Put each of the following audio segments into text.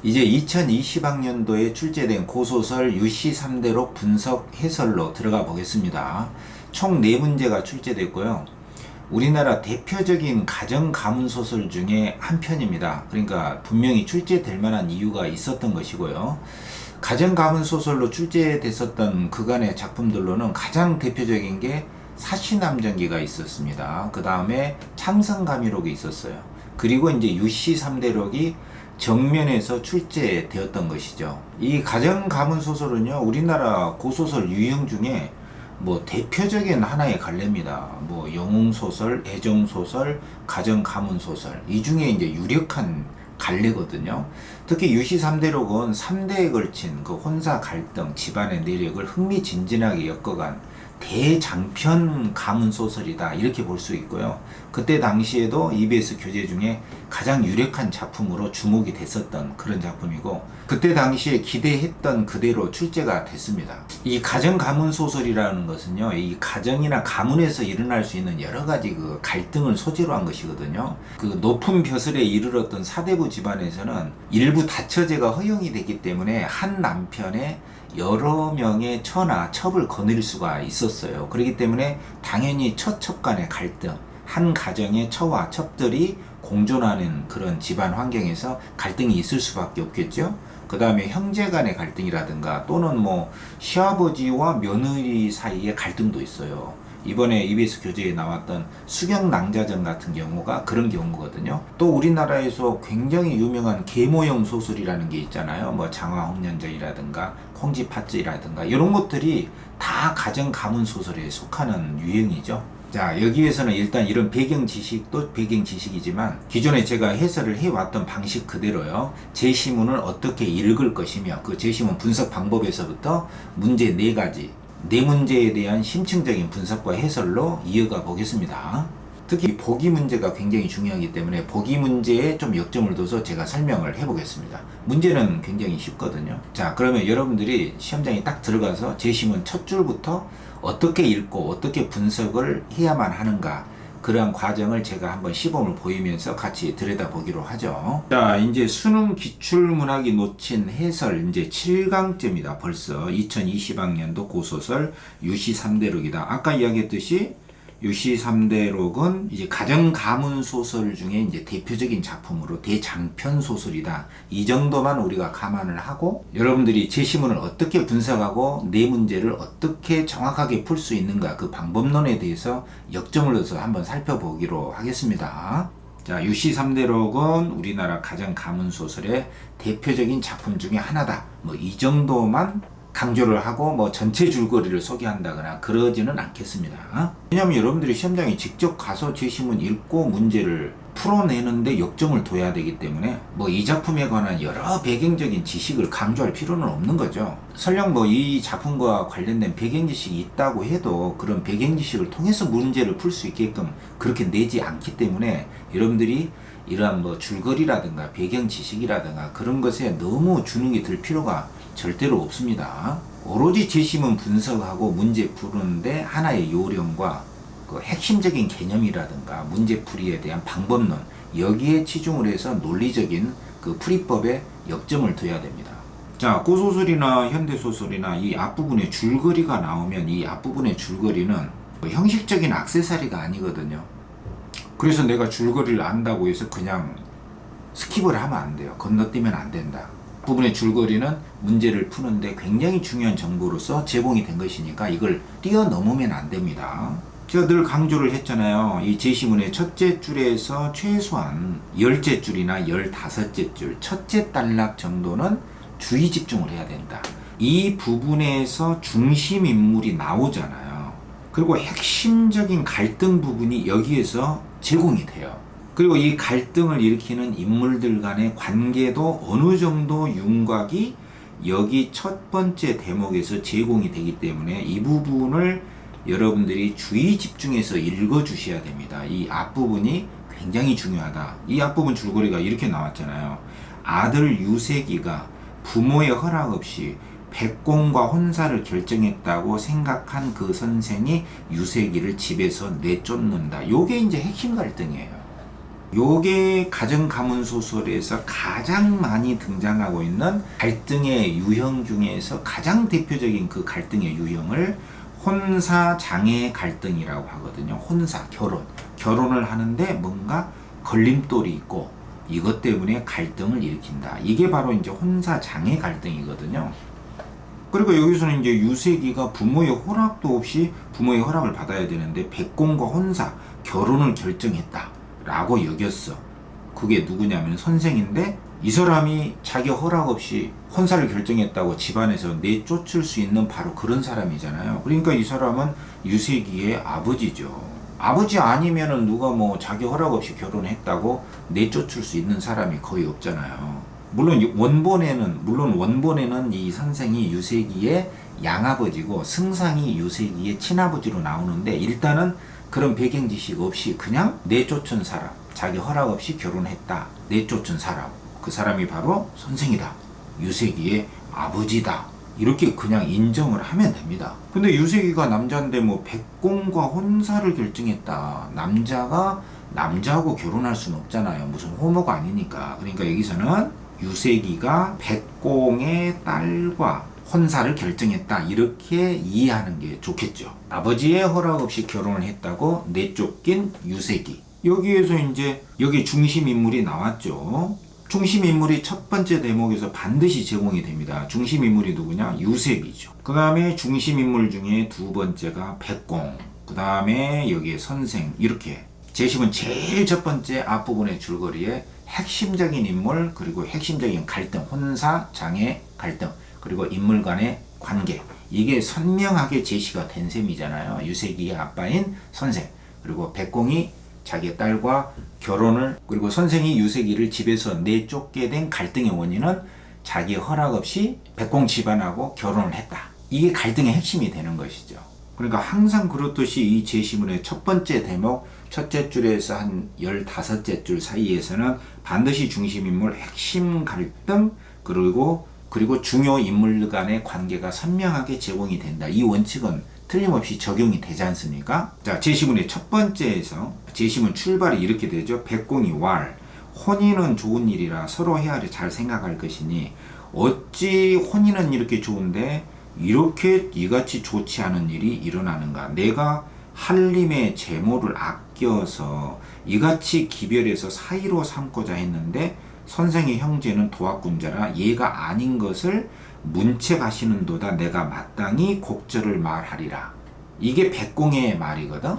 이제 2020학년도에 출제된 고소설 유시 3대록 분석 해설로 들어가 보겠습니다. 총 4문제가 출제됐고요. 우리나라 대표적인 가정 가문 소설 중에 한 편입니다. 그러니까 분명히 출제될 만한 이유가 있었던 것이고요. 가정 가문 소설로 출제됐었던 그간의 작품들로는 가장 대표적인 게 사시남전기가 있었습니다. 그 다음에 창성가미록이 있었어요. 그리고 이제 유시 3대록이 정면에서 출제되었던 것이죠. 이 가정 가문 소설은요, 우리나라 고소설 유형 중에 뭐 대표적인 하나의 갈래입니다. 뭐 영웅 소설, 애정 소설, 가정 가문 소설, 이 중에 이제 유력한 갈래거든요. 특히 유시 3대록은 3대에 걸친 그 혼사 갈등, 집안의 내력을 흥미진진하게 엮어간 대장편 가문 소설이다, 이렇게 볼 수 있고요. 그때 당시에도 EBS 교재 중에 가장 유력한 작품으로 주목이 됐었던 그런 작품이고, 그때 당시에 기대했던 그대로 출제가 됐습니다. 이 가정 가문 소설이라는 것은요, 이 가정이나 가문에서 일어날 수 있는 여러 가지 그 갈등을 소재로 한 것이거든요. 그 높은 벼슬에 이르렀던 사대부 집안에서는 일부 다처제가 허용이 됐기 때문에 한 남편의 여러 명의 처나 첩을 거느릴 수가 있었어요. 그렇기 때문에 당연히 처첩 간의 갈등, 한 가정의 처와 첩들이 공존하는 그런 집안 환경에서 갈등이 있을 수밖에 없겠죠. 그 다음에 형제 간의 갈등이라든가 또는 뭐 시아버지와 며느리 사이의 갈등도 있어요. 이번에 EBS 교재에 나왔던 수경낭자전 같은 경우가 그런 경우거든요. 또 우리나라에서 굉장히 유명한 계모형 소설이라는 게 있잖아요. 뭐 장화홍련전이라든가 콩쥐팥쥐라든가 이런 것들이 다 가정 가문 소설에 속하는 유형이죠. 자, 여기에서는 일단 이런 배경 지식도 배경 지식이지만 기존에 제가 해설을 해왔던 방식 그대로요. 제시문을 어떻게 읽을 것이며 그 제시문 분석 방법에서부터 문제 4가지, 4문제에 대한 심층적인 분석과 해설로 이어가 보겠습니다. 특히 보기 문제가 굉장히 중요하기 때문에 보기 문제에 좀 역점을 둬서 제가 설명을 해보겠습니다. 문제는 굉장히 쉽거든요. 자, 그러면 여러분들이 시험장에 딱 들어가서 제시문 첫 줄부터 어떻게 읽고 어떻게 분석을 해야만 하는가, 그러한 과정을 제가 한번 시범을 보이면서 같이 들여다보기로 하죠. 자, 이제 수능 기출문학이 놓친 해설 이제 7강째입니다. 벌써 2020학년도 고소설 유시 3대록이다. 아까 이야기했듯이 유시 3대록은 이제 가정 가문 소설 중에 이제 대표적인 작품으로 대장편 소설이다. 이 정도만 우리가 감안을 하고 여러분들이 제시문을 어떻게 분석하고 4문제를 어떻게 정확하게 풀 수 있는가, 그 방법론에 대해서 역점을 넣어서 한번 살펴보기로 하겠습니다. 자, 유시 3대록은 우리나라 가정 가문 소설의 대표적인 작품 중에 하나다. 뭐 이 정도만 강조를 하고 뭐 전체 줄거리를 소개한다거나 그러지는 않겠습니다. 왜냐하면 여러분들이 시험장에 직접 가서 제시문 읽고 문제를 풀어내는데 역점을 둬야 되기 때문에 뭐 이 작품에 관한 여러 배경적인 지식을 강조할 필요는 없는 거죠. 설령 뭐 이 작품과 관련된 배경 지식이 있다고 해도 그런 배경 지식을 통해서 문제를 풀 수 있게끔 그렇게 내지 않기 때문에 여러분들이 이러한 뭐 줄거리라든가 배경 지식이라든가 그런 것에 너무 주눅이 들 필요가 절대로 없습니다. 오로지 제시문 분석하고 문제 푸는데 하나의 요령과 그 핵심적인 개념이라든가 문제풀이에 대한 방법론, 여기에 치중을 해서 논리적인 그 풀이법에 역점을 둬야 됩니다. 자, 고소설이나 현대소설이나 이 앞부분에 줄거리가 나오면 이 앞부분의 줄거리는 형식적인 액세서리가 아니거든요. 그래서 내가 줄거리를 안다고 해서 그냥 스킵을 하면 안 돼요. 건너뛰면 안 된다. 부분의 줄거리는 문제를 푸는데 굉장히 중요한 정보로서 제공이 된 것이니까 이걸 뛰어넘으면 안 됩니다. 제가 늘 강조를 했잖아요. 이 제시문의 첫째 줄에서 최소한 10째 줄이나 15째 줄, 첫째 단락 정도는 주의 집중을 해야 된다. 이 부분에서 중심 인물이 나오잖아요. 그리고 핵심적인 갈등 부분이 여기에서 제공이 돼요. 그리고 이 갈등을 일으키는 인물들 간의 관계도 어느 정도 윤곽이 여기 첫 번째 대목에서 제공이 되기 때문에 이 부분을 여러분들이 주의 집중해서 읽어주셔야 됩니다. 이 앞부분이 굉장히 중요하다. 이 앞부분 줄거리가 이렇게 나왔잖아요. 아들 유세기가 부모의 허락 없이 백공과 혼사를 결정했다고 생각한 그 선생이 유세기를 집에서 내쫓는다. 요게 이제 핵심 갈등이에요. 요게 가정 가문 소설에서 가장 많이 등장하고 있는 갈등의 유형 중에서 가장 대표적인 그 갈등의 유형을 혼사 장애 갈등이라고 하거든요. 혼사 결혼을 하는데 뭔가 걸림돌이 있고 이것 때문에 갈등을 일으킨다. 이게 바로 이제 혼사 장애 갈등이거든요. 그리고 여기서는 이제 유색이가 부모의 허락도 없이 부모의 허락을 받아야 되는데 백공과 혼사 결혼을 결정했다 라고 여겼어. 그게 누구냐면 선생인데 이 사람이 자기 허락 없이 혼사를 결정했다고 집안에서 내쫓을 수 있는 바로 그런 사람이잖아요. 그러니까 이 사람은 유색이의 아버지죠. 아버지 아니면은 누가 뭐 자기 허락 없이 결혼했다고 내쫓을 수 있는 사람이 거의 없잖아요. 물론 원본에는 이 선생이 유색이의 양아버지고 승상이 유색이의 친아버지로 나오는데 일단은 그런 배경 지식 없이 그냥 내쫓은 사람, 자기 허락 없이 결혼했다, 내쫓은 사람, 그 사람이 바로 선생이다, 유색이의 아버지다, 이렇게 그냥 인정을 하면 됩니다. 근데 유색이가 남자인데 뭐 백공과 혼사를 결정했다, 남자가 남자하고 결혼할 수는 없잖아요. 무슨 호모가 아니니까. 그러니까 여기서는 유색이가 백공의 딸과 혼사를 결정했다, 이렇게 이해하는 게 좋겠죠. 아버지의 허락 없이 결혼을 했다고 내쫓긴 유색이. 여기에서 이제 여기 중심인물이 나왔죠. 중심인물이 첫 번째 대목에서 반드시 제공이 됩니다. 중심인물이 누구냐? 유색이죠. 그 다음에 중심인물 중에 두 번째가 백공, 그 다음에 여기에 선생, 이렇게 제시문 제일 첫 번째 앞부분의 줄거리에 핵심적인 인물, 그리고 핵심적인 갈등, 혼사, 장애, 갈등, 그리고 인물 간의 관계, 이게 선명하게 제시가 된 셈이잖아요. 유색이의 아빠인 선생, 그리고 백공이 자기 딸과 결혼을, 그리고 선생이 유색이를 집에서 내쫓게 된 갈등의 원인은 자기 허락 없이 백공 집안하고 결혼을 했다. 이게 갈등의 핵심이 되는 것이죠. 그러니까 항상 그렇듯이 이 제시문의 첫 번째 대목, 첫째 줄에서 한 15째 줄 사이에서는 반드시 중심인물, 핵심 갈등, 그리고 중요 인물 간의 관계가 선명하게 제공이 된다. 이 원칙은 틀림없이 적용이 되지 않습니까? 자, 제시문의 첫 번째에서 제시문 출발이 이렇게 되죠. 백공이 왈, 혼인은 좋은 일이라 서로 헤아려 잘 생각할 것이니 어찌 혼인은 이렇게 좋은데 이렇게 이같이 좋지 않은 일이 일어나는가. 내가 한림의 재물을 아껴서 이같이 기별해서 사이로 삼고자 했는데 선생의 형제는 도학군자라 얘가 아닌 것을 문책하시는도다. 내가 마땅히 곡절을 말하리라. 이게 백공의 말이거든.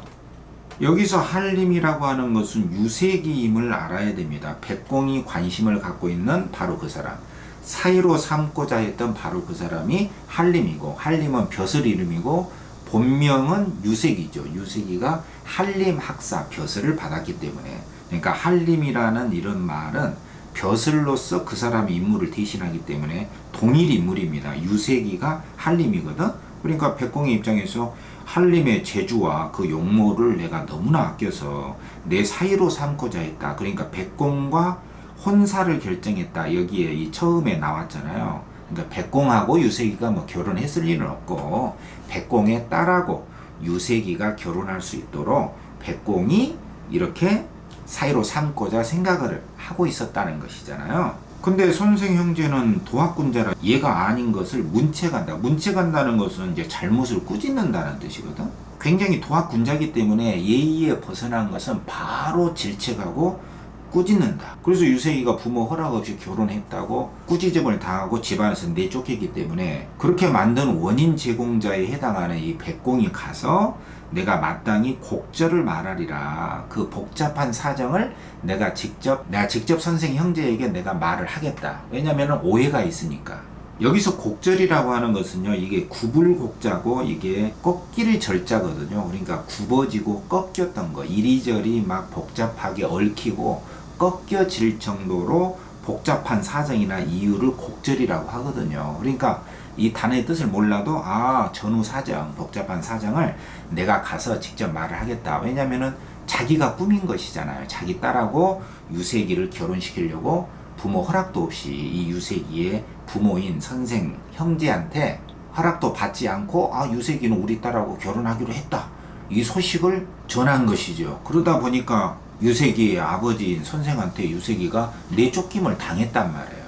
여기서 한림이라고 하는 것은 유색이임을 알아야 됩니다. 백공이 관심을 갖고 있는 바로 그 사람, 사이로 삼고자 했던 바로 그 사람이 한림이고, 한림은 벼슬 이름이고 본명은 유색이죠. 유색이가 한림 학사 벼슬을 받았기 때문에, 그러니까 한림이라는 이런 말은 벼슬로서 그 사람의 인물을 대신하기 때문에 동일 인물입니다. 유색이가 한림이거든. 그러니까 백공의 입장에서 한림의 재주와 그 용모를 내가 너무나 아껴서 내 사이로 삼고자 했다. 그러니까 백공과 혼사를 결정했다. 여기에 이 처음에 나왔잖아요. 그러니까 백공하고 유색이가 뭐 결혼했을 일은 없고 백공의 딸하고 유색이가 결혼할 수 있도록 백공이 이렇게 사이로 삼고자 생각을 하고 있었다는 것이잖아요. 근데 선생 형제는 도학군자라 얘가 아닌 것을 문책한다. 문책한다는 것은 이제 잘못을 꾸짖는다는 뜻이거든. 굉장히 도학군자이기 때문에 예의에 벗어난 것은 바로 질책하고 꾸짖는다. 그래서 유색이가 부모 허락 없이 결혼했다고 꾸짖음을 당하고 집안에서 내쫓겼기 때문에 그렇게 만든 원인 제공자에 해당하는 이 백공이 가서 내가 마땅히 곡절을 말하리라. 그 복잡한 사정을 내가 직접 선생 형제에게 내가 말을 하겠다. 왜냐면 오해가 있으니까. 여기서 곡절이라고 하는 것은요, 이게 구불곡자고 이게 꺾기를 절자거든요. 그러니까 굽어지고 꺾였던 거, 이리저리 막 복잡하게 얽히고 꺾여질 정도로 복잡한 사정이나 이유를 곡절이라고 하거든요. 그러니까 이 단어의 뜻을 몰라도 전후 사정, 복잡한 사정을 내가 가서 직접 말을 하겠다. 왜냐면은 자기가 꾸민 것이잖아요. 자기 딸하고 유색이를 결혼시키려고 부모 허락도 없이 이 유색이의 부모인 선생 형제한테 허락도 받지 않고 유색이는 우리 딸하고 결혼하기로 했다. 이 소식을 전한 것이죠. 그러다 보니까 유색이의 아버지인 선생한테 유색이가 내쫓김을 당했단 말이에요.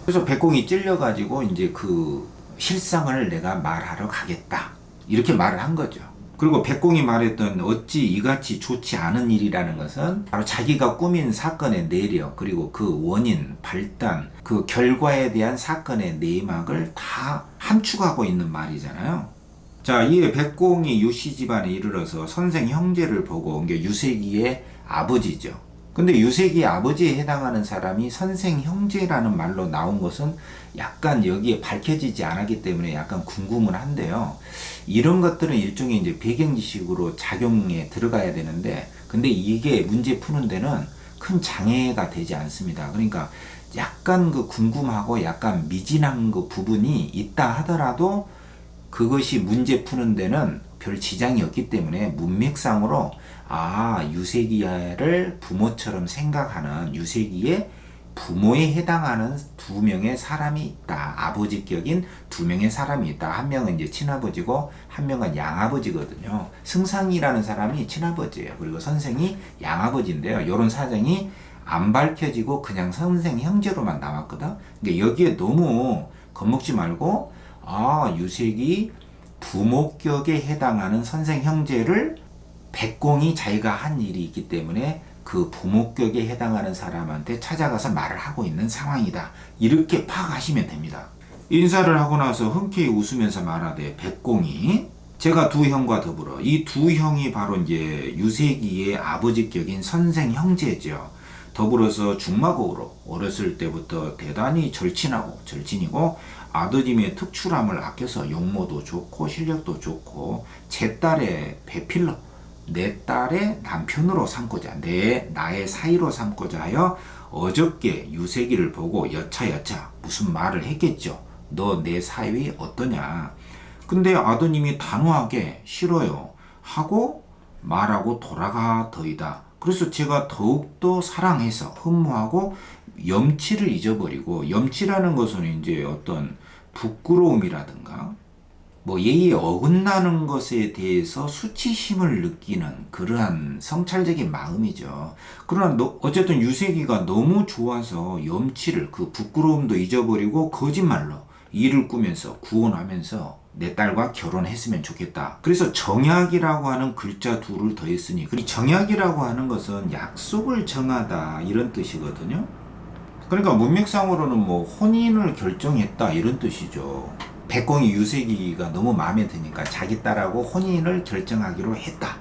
그래서 백공이 찔려가지고 이제 그 실상을 내가 말하러 가겠다. 이렇게 말을 한 거죠. 그리고 백공이 말했던 어찌 이같이 좋지 않은 일이라는 것은 바로 자기가 꾸민 사건의 내력, 그리고 그 원인, 발단, 그 결과에 대한 사건의 내막을 다 함축하고 있는 말이잖아요. 자, 이에 백공이 유씨 집안에 이르러서 선생 형제를 보고 온 게 유색이의 아버지죠. 근데 유색이의 아버지에 해당하는 사람이 선생 형제라는 말로 나온 것은 약간 여기에 밝혀지지 않았기 때문에 약간 궁금은 한데요. 이런 것들은 일종의 이제 배경 지식으로 작용에 들어가야 되는데, 근데 이게 문제 푸는 데는 큰 장애가 되지 않습니다. 그러니까 약간 그 궁금하고 약간 미진한 그 부분이 있다 하더라도 그것이 문제 푸는 데는 별 지장이 없기 때문에 문맥상으로 유색이를 부모처럼 생각하는 유색이의 부모에 해당하는 두 명의 사람이 있다. 아버지격인 두 명의 사람이 있다. 한 명은 이제 친아버지고 한 명은 양아버지거든요. 승상이라는 사람이 친아버지예요. 그리고 선생이 양아버지인데요. 이런 사정이 안 밝혀지고 그냥 선생 형제로만 남았거든. 그러니까 여기에 너무 겁먹지 말고 유색이 부모격에 해당하는 선생 형제를 백공이 자기가 한 일이 있기 때문에 그 부모격에 해당하는 사람한테 찾아가서 말을 하고 있는 상황이다. 이렇게 파악하시면 됩니다. 인사를 하고 나서 흔쾌히 웃으면서 말하되 백공이 제가 두 형과 더불어 이 두 형이 바로 이제 유색이의 아버지격인 선생 형제죠. 더불어서 중마고로 어렸을 때부터 대단히 절친이고 아드님의 특출함을 아껴서 용모도 좋고 실력도 좋고 제 딸의 배필로 내 딸의 남편으로 삼고자 나의 사이로 삼고자 하여 어저께 유색이를 보고 여차 무슨 말을 했겠죠. 너 내 사위 어떠냐. 근데 아드님이 단호하게 싫어요 하고 말하고 돌아가더이다. 그래서 제가 더욱더 사랑해서 흠모하고 염치를 잊어버리고, 염치라는 것은 이제 어떤 부끄러움이라든가 예의에 어긋나는 것에 대해서 수치심을 느끼는 그러한 성찰적인 마음이죠. 그러나 어쨌든 유색이가 너무 좋아서 염치를, 그 부끄러움도 잊어버리고 거짓말로 일을 꾸면서 구원하면서 내 딸과 결혼했으면 좋겠다. 그래서 정약이라고 하는 글자 둘을 더했으니, 이 정약이라고 하는 것은 약속을 정하다 이런 뜻이거든요. 그러니까 문맥상으로는 혼인을 결정했다 이런 뜻이죠. 백공이 유색이가 너무 마음에 드니까 자기 딸하고 혼인을 결정하기로 했다.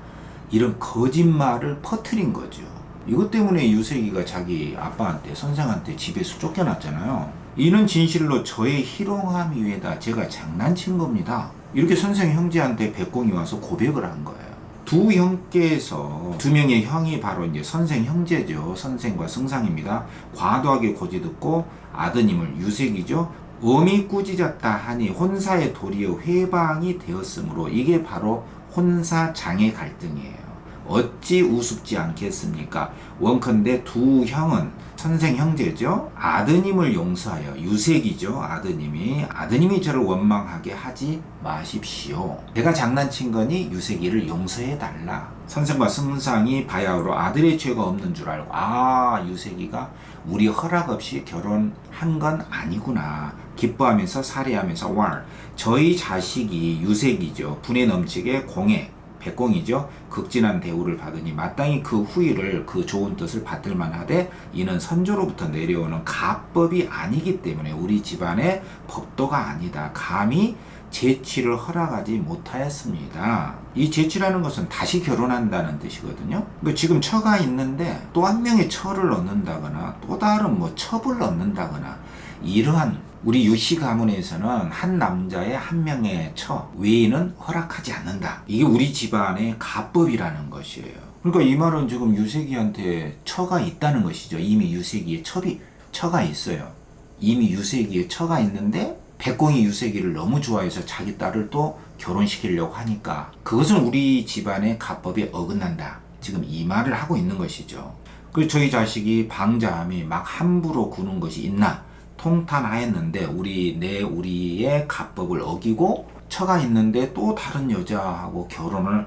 이런 거짓말을 퍼뜨린 거죠. 이것 때문에 유색이가 자기 아빠한테, 선생한테 집에서 쫓겨났잖아요. 이는 진실로 저의 희롱함 위에다 제가 장난친 겁니다. 이렇게 선생 형제한테 백공이 와서 고백을 한 거예요. 두 형께서, 두 명의 형이 바로 이제 선생 형제죠. 선생과 승상입니다. 과도하게 고지듣고 아드님을 유색이죠. 엄히 꾸짖었다 하니 혼사의 도리어 회방이 되었으므로 이게 바로 혼사 장애 갈등이에요. 어찌 우습지 않겠습니까? 원컨대 두 형은 선생 형제죠. 아드님을 용서하여, 유색이죠. 아드님이 저를 원망하게 하지 마십시오. 내가 장난친 거니 유색이를 용서해 달라. 선생과 승상이 바야흐로 아들의 죄가 없는 줄 알고 유색이가 우리 허락 없이 결혼한 건 아니구나. 기뻐하면서 살해하면서 저희 자식이 유색이죠. 분에 넘치게 백공이죠. 극진한 대우를 받으니 마땅히 그 후일을, 그 좋은 뜻을 받을 만하되 이는 선조로부터 내려오는 가법이 아니기 때문에 우리 집안의 법도가 아니다. 감히 제취를 허락하지 못하였습니다. 이 제취라는 것은 다시 결혼한다는 뜻이거든요. 지금 처가 있는데 또 한 명의 처를 얻는다거나 또 다른 첩을 얻는다거나, 이러한 우리 유씨 가문에서는 한 남자의 한 명의 처 외에는 허락하지 않는다. 이게 우리 집안의 가법이라는 것이에요. 그러니까 이 말은 지금 유색이한테 처가 있다는 것이죠. 이미 유색이의 처가 있어요. 이미 유색이의 처가 있는데 백공이 유색이를 너무 좋아해서 자기 딸을 또 결혼시키려고 하니까 그것은 우리 집안의 가법에 어긋난다. 지금 이 말을 하고 있는 것이죠. 저희 자식이 방자함이 막 함부로 구는 것이 있나 통탄하였는데 우리의 가법을 어기고 처가 있는데 또 다른 여자하고 결혼을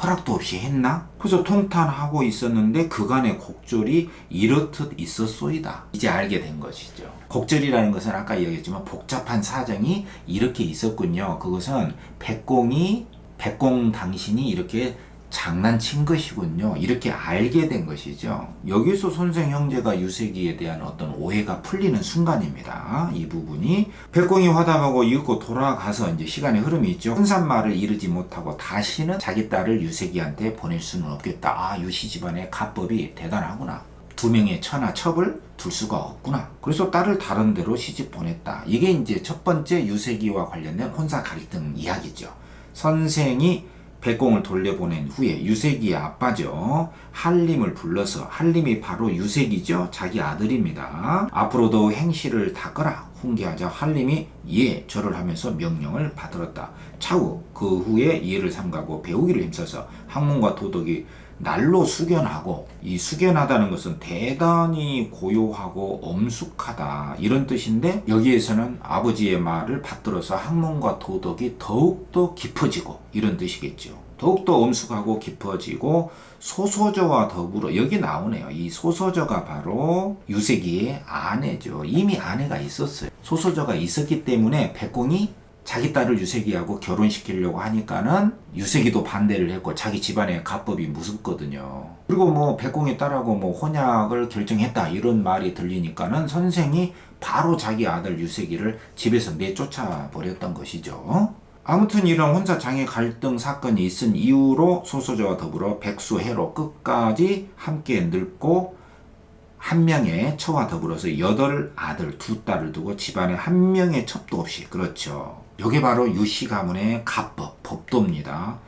허락도 없이 했나? 그래서 통탄하고 있었는데 그간의 곡절이 이렇듯 있었소이다. 이제 알게 된 것이죠. 곡절이라는 것은 아까 이야기했지만 복잡한 사정이 이렇게 있었군요. 그것은 백공 당신이 이렇게 장난친 것이군요. 이렇게 알게 된 것이죠. 여기서 손생 형제가 유색이에 대한 어떤 오해가 풀리는 순간입니다. 이 부분이 백공이 화답하고 이윽고 돌아가서 이제 시간의 흐름이 있죠. 혼산말을 이르지 못하고 다시는 자기 딸을 유색이한테 보낼 수는 없겠다. 아, 유씨 집안의 가법이 대단하구나. 두 명의 처나 첩을 둘 수가 없구나. 그래서 딸을 다른 데로 시집 보냈다. 이게 이제 첫 번째 유색이와 관련된 혼사 갈등 이야기죠. 선생이 백공을 돌려보낸 후에 유색이의 아빠죠. 한림을 불러서, 한림이 바로 유색이죠. 자기 아들입니다. 앞으로도 행실을 닦아라 훈계하자 한림이 예 절을 하면서 명령을 받들었다. 차후 그 후에 이해를 삼가고 배우기를 힘써서 학문과 도덕이 날로 숙연하고, 이 숙연하다는 것은 대단히 고요하고 엄숙하다 이런 뜻인데, 여기에서는 아버지의 말을 받들어서 학문과 도덕이 더욱더 깊어지고 이런 뜻이겠죠. 더욱더 엄숙하고 깊어지고 소소저와 더불어, 여기 나오네요. 이 소소저가 바로 유색이의 아내죠. 이미 아내가 있었어요. 소소저가 있었기 때문에 백공이 자기 딸을 유색이하고 결혼시키려고 하니까는 유색이도 반대를 했고, 자기 집안의 가법이 무섭거든요. 그리고 뭐 백공의 딸하고 뭐 혼약을 결정했다 이런 말이 들리니까는 선생이 바로 자기 아들 유색이를 집에서 내쫓아 버렸던 것이죠. 아무튼 이런 혼사 장애 갈등 사건이 있은 이후로 소소저와 더불어 백수해로 끝까지 함께 늙고, 한 명의 처와 더불어서 8아들 2딸을 두고 집안에 한 명의 첩도 없이, 그렇죠. 요게 바로 유씨 가문의 가법, 법도입니다.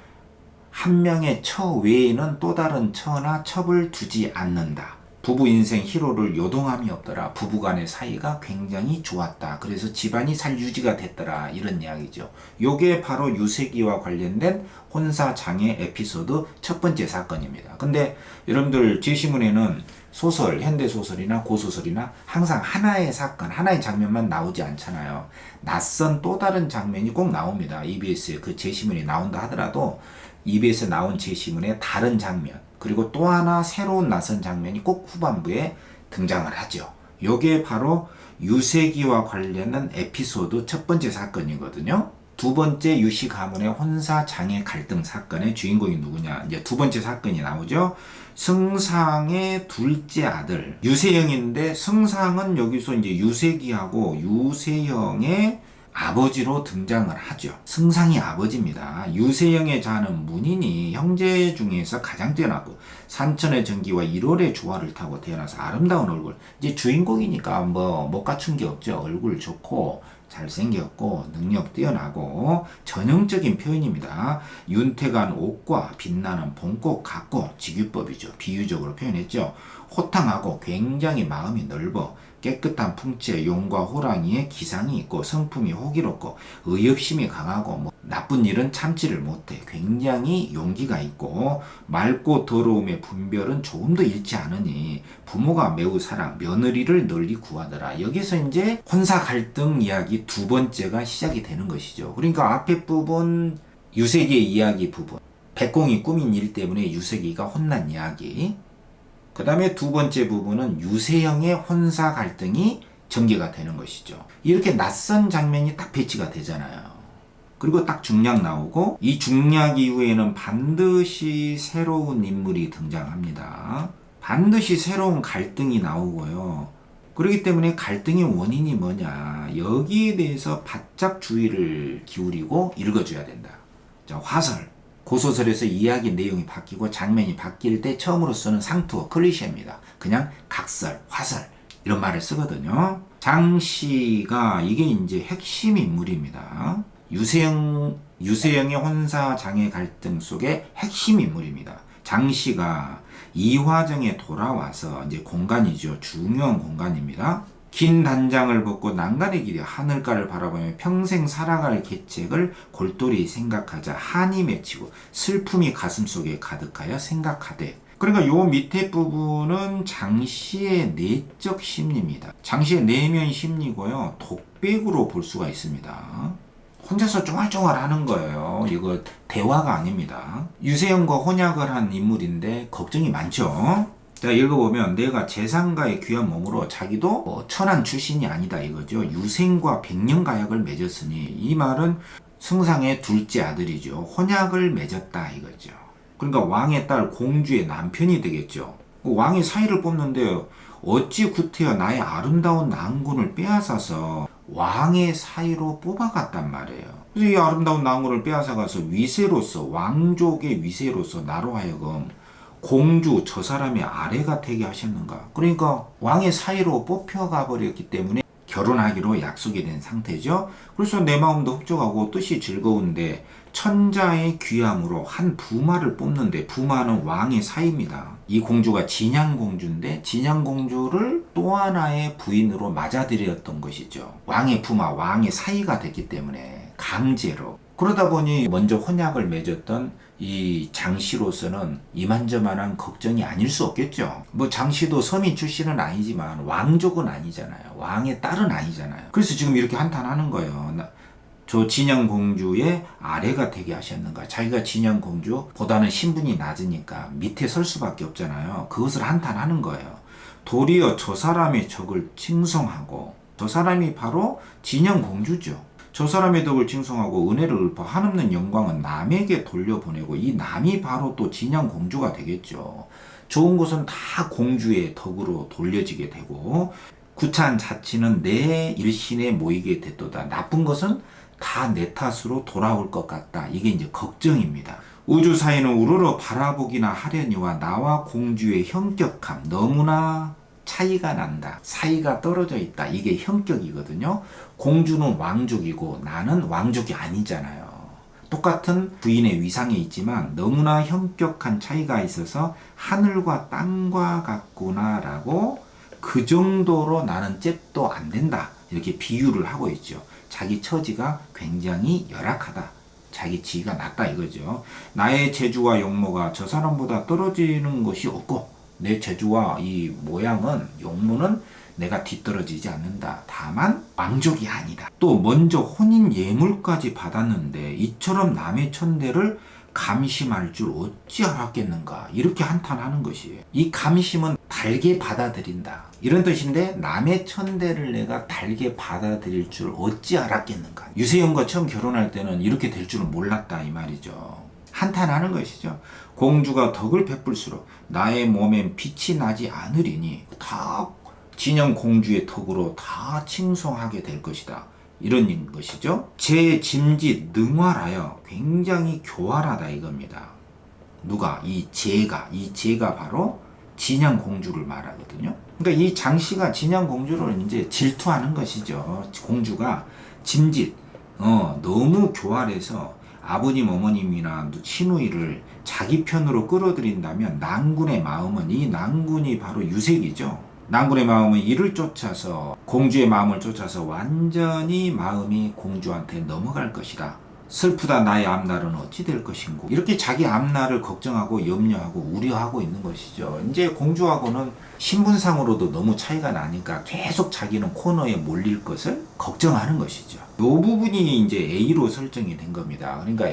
한 명의 처 외에는 또 다른 처나 첩을 두지 않는다. 부부 인생 희로를 요동함이 없더라. 부부간의 사이가 굉장히 좋았다. 그래서 집안이 잘 유지가 됐더라. 이런 이야기죠. 요게 바로 유색이와 관련된 혼사 장애 에피소드 첫 번째 사건입니다. 근데 여러분들 제시문에는 소설, 현대소설이나 고소설이나 항상 하나의 사건, 하나의 장면만 나오지 않잖아요. 낯선 또 다른 장면이 꼭 나옵니다. EBS에 그 제시문이 나온다 하더라도 EBS에 나온 제시문의 다른 장면, 그리고 또 하나 새로운 낯선 장면이 꼭 후반부에 등장을 하죠. 요게 바로 유색이와 관련된 에피소드 첫 번째 사건이거든요. 두 번째 유씨 가문의 혼사 장애 갈등 사건의 주인공이 누구냐? 이제 두 번째 사건이 나오죠. 승상의 둘째 아들 유세영인데, 승상은 여기서 이제 유색이하고 유세영의 아버지로 등장을 하죠. 승상이 아버지입니다. 유세영의 자는 문인이 형제 중에서 가장 뛰어나고 산천의 전기와 1월의 조화를 타고 태어나서 아름다운 얼굴. 이제 주인공이니까 뭐 못 갖춘 게 없죠. 얼굴 좋고 잘생겼고 능력 뛰어나고 전형적인 표현입니다. 윤택한 옷과 빛나는 봄꽃 같고 직유법이죠. 비유적으로 표현했죠. 호탕하고 굉장히 마음이 넓어 깨끗한 풍채, 용과 호랑이의 기상이 있고 성품이 호기롭고 의협심이 강하고 뭐 나쁜 일은 참지를 못해 굉장히 용기가 있고 맑고 더러움의 분별은 조금도 잃지 않으니 부모가 매우 사랑, 며느리를 널리 구하더라. 여기서 이제 혼사 갈등 이야기 두 번째가 시작이 되는 것이죠. 그러니까 앞에 부분 유색이의 이야기 부분, 백공이 꾸민 일 때문에 유색이가 혼난 이야기, 그 다음에 두 번째 부분은 유세영의 혼사 갈등이 전개가 되는 것이죠. 이렇게 낯선 장면이 딱 배치가 되잖아요. 그리고 딱 중략 나오고, 이 중략 이후에는 반드시 새로운 인물이 등장합니다. 반드시 새로운 갈등이 나오고요. 그렇기 때문에 갈등의 원인이 뭐냐, 여기에 대해서 바짝 주의를 기울이고 읽어줘야 된다. 자, 화설. 고소설에서 이야기 내용이 바뀌고 장면이 바뀔 때 처음으로 쓰는 상투어, 클리셰입니다. 그냥 각설, 화설 이런 말을 쓰거든요. 장씨가 이게 이제 핵심 인물입니다. 유세영의 혼사 장애 갈등 속의 핵심 인물입니다. 장씨가 이화정에 돌아와서, 이제 공간이죠. 중요한 공간입니다. 긴 단장을 벗고 난간의 길이 하늘가를 바라보며 평생 살아갈 계책을 골똘히 생각하자 한이 맺히고 슬픔이 가슴속에 가득하여 생각하되. 그러니까 요 밑에 부분은 장씨의 내적 심리입니다. 장씨의 내면 심리고요. 독백으로 볼 수가 있습니다. 혼자서 쫑알쫑알 하는 거예요. 이거 대화가 아닙니다. 유세영과 혼약을 한 인물인데 걱정이 많죠. 자, 읽어보면 내가 재상가의 귀한 몸으로 자기도 천한 출신이 아니다 이거죠. 유생과 백년가약을 맺었으니, 이 말은 승상의 둘째 아들이죠. 혼약을 맺었다 이거죠. 그러니까 왕의 딸 공주의 남편이 되겠죠. 왕이 사위를 뽑는데 어찌 구태여 나의 아름다운 낭군을 빼앗아서 왕의 사위로 뽑아갔단 말이에요. 그래서 이 아름다운 낭군을 빼앗아가서 위세로서, 왕족의 위세로서 나로 하여금 공주 저 사람의 아래가 되게 하셨는가. 그러니까 왕의 사위로 뽑혀가 버렸기 때문에 결혼하기로 약속이 된 상태죠. 그래서 내 마음도 흡족하고 뜻이 즐거운데 천자의 귀함으로 한 부마를 뽑는데, 부마는 왕의 사위입니다. 이 공주가 진양공주인데 진양공주를 또 하나의 부인으로 맞아들였던 것이죠. 왕의 부마, 왕의 사위가 됐기 때문에 강제로. 그러다 보니 먼저 혼약을 맺었던 이 장씨로서는 이만저만한 걱정이 아닐 수 없겠죠. 뭐 장씨도 서민 출신은 아니지만 왕족은 아니잖아요. 왕의 딸은 아니잖아요. 그래서 지금 이렇게 한탄하는 거예요. 저 진양공주의 아래가 되게 하셨는가. 자기가 진양공주보다는 신분이 낮으니까 밑에 설 수밖에 없잖아요. 그것을 한탄하는 거예요. 도리어 저 사람의 적을 칭송하고, 저 사람이 바로 진양공주죠. 저 사람의 덕을 칭송하고 은혜를 읊어 한없는 영광은 남에게 돌려보내고, 이 남이 바로 또 진양공주가 되겠죠. 좋은 것은 다 공주의 덕으로 돌려지게 되고, 구차한 자치는 내 일신에 모이게 됐도다. 나쁜 것은 다 내 탓으로 돌아올 것 같다. 이게 이제 걱정입니다. 우주 사이는 우러러 바라보기나 하려니와 나와 공주의 형격함 너무나 차이가 난다. 사이가 떨어져 있다. 이게 형격이거든요. 공주는 왕족이고 나는 왕족이 아니잖아요. 똑같은 부인의 위상에 있지만 너무나 형격한 차이가 있어서 하늘과 땅과 같구나 라고, 그 정도로 나는 잽도 안 된다. 이렇게 비유를 하고 있죠. 자기 처지가 굉장히 열악하다. 자기 지위가 낮다 이거죠. 나의 재주와 용모가 저 사람보다 떨어지는 것이 없고, 내 재주와 이 모양은, 용모는 내가 뒤떨어지지 않는다. 다만 왕족이 아니다. 또 먼저 혼인 예물까지 받았는데 이처럼 남의 천대를 감심할 줄 어찌 알았겠는가. 이렇게 한탄하는 것이에요. 이 감심은 달게 받아들인다 이런 뜻인데, 남의 천대를 내가 달게 받아들일 줄 어찌 알았겠는가. 유세영과 처음 결혼할 때는 이렇게 될 줄은 몰랐다 이 말이죠. 한탄하는 것이죠. 공주가 덕을 베풀수록 나의 몸엔 빛이 나지 않으리니 다 진영 공주의 덕으로 다 칭송하게 될 것이다. 이런 것이죠. 제 짐짓 능활하여 굉장히 교활하다 이겁니다. 누가? 이 제가 바로 진양 공주를 말하거든요. 그러니까 이 장씨가 진양 공주를 이제 질투하는 것이죠. 공주가 짐짓, 너무 교활해서 아버님, 어머님이나 시누이를 자기 편으로 끌어들인다면 낭군의 마음은, 이 낭군이 바로 유색이죠. 낭군의 마음은 이를 쫓아서, 공주의 마음을 쫓아서 완전히 마음이 공주한테 넘어갈 것이다. 슬프다 나의 앞날은 어찌 될 것인고. 이렇게 자기 앞날을 걱정하고 염려하고 우려하고 있는 것이죠. 이제 공주하고는 신분상으로도 너무 차이가 나니까 계속 자기는 코너에 몰릴 것을 걱정하는 것이죠. 이 부분이 이제 A로 설정이 된 겁니다. 그러니까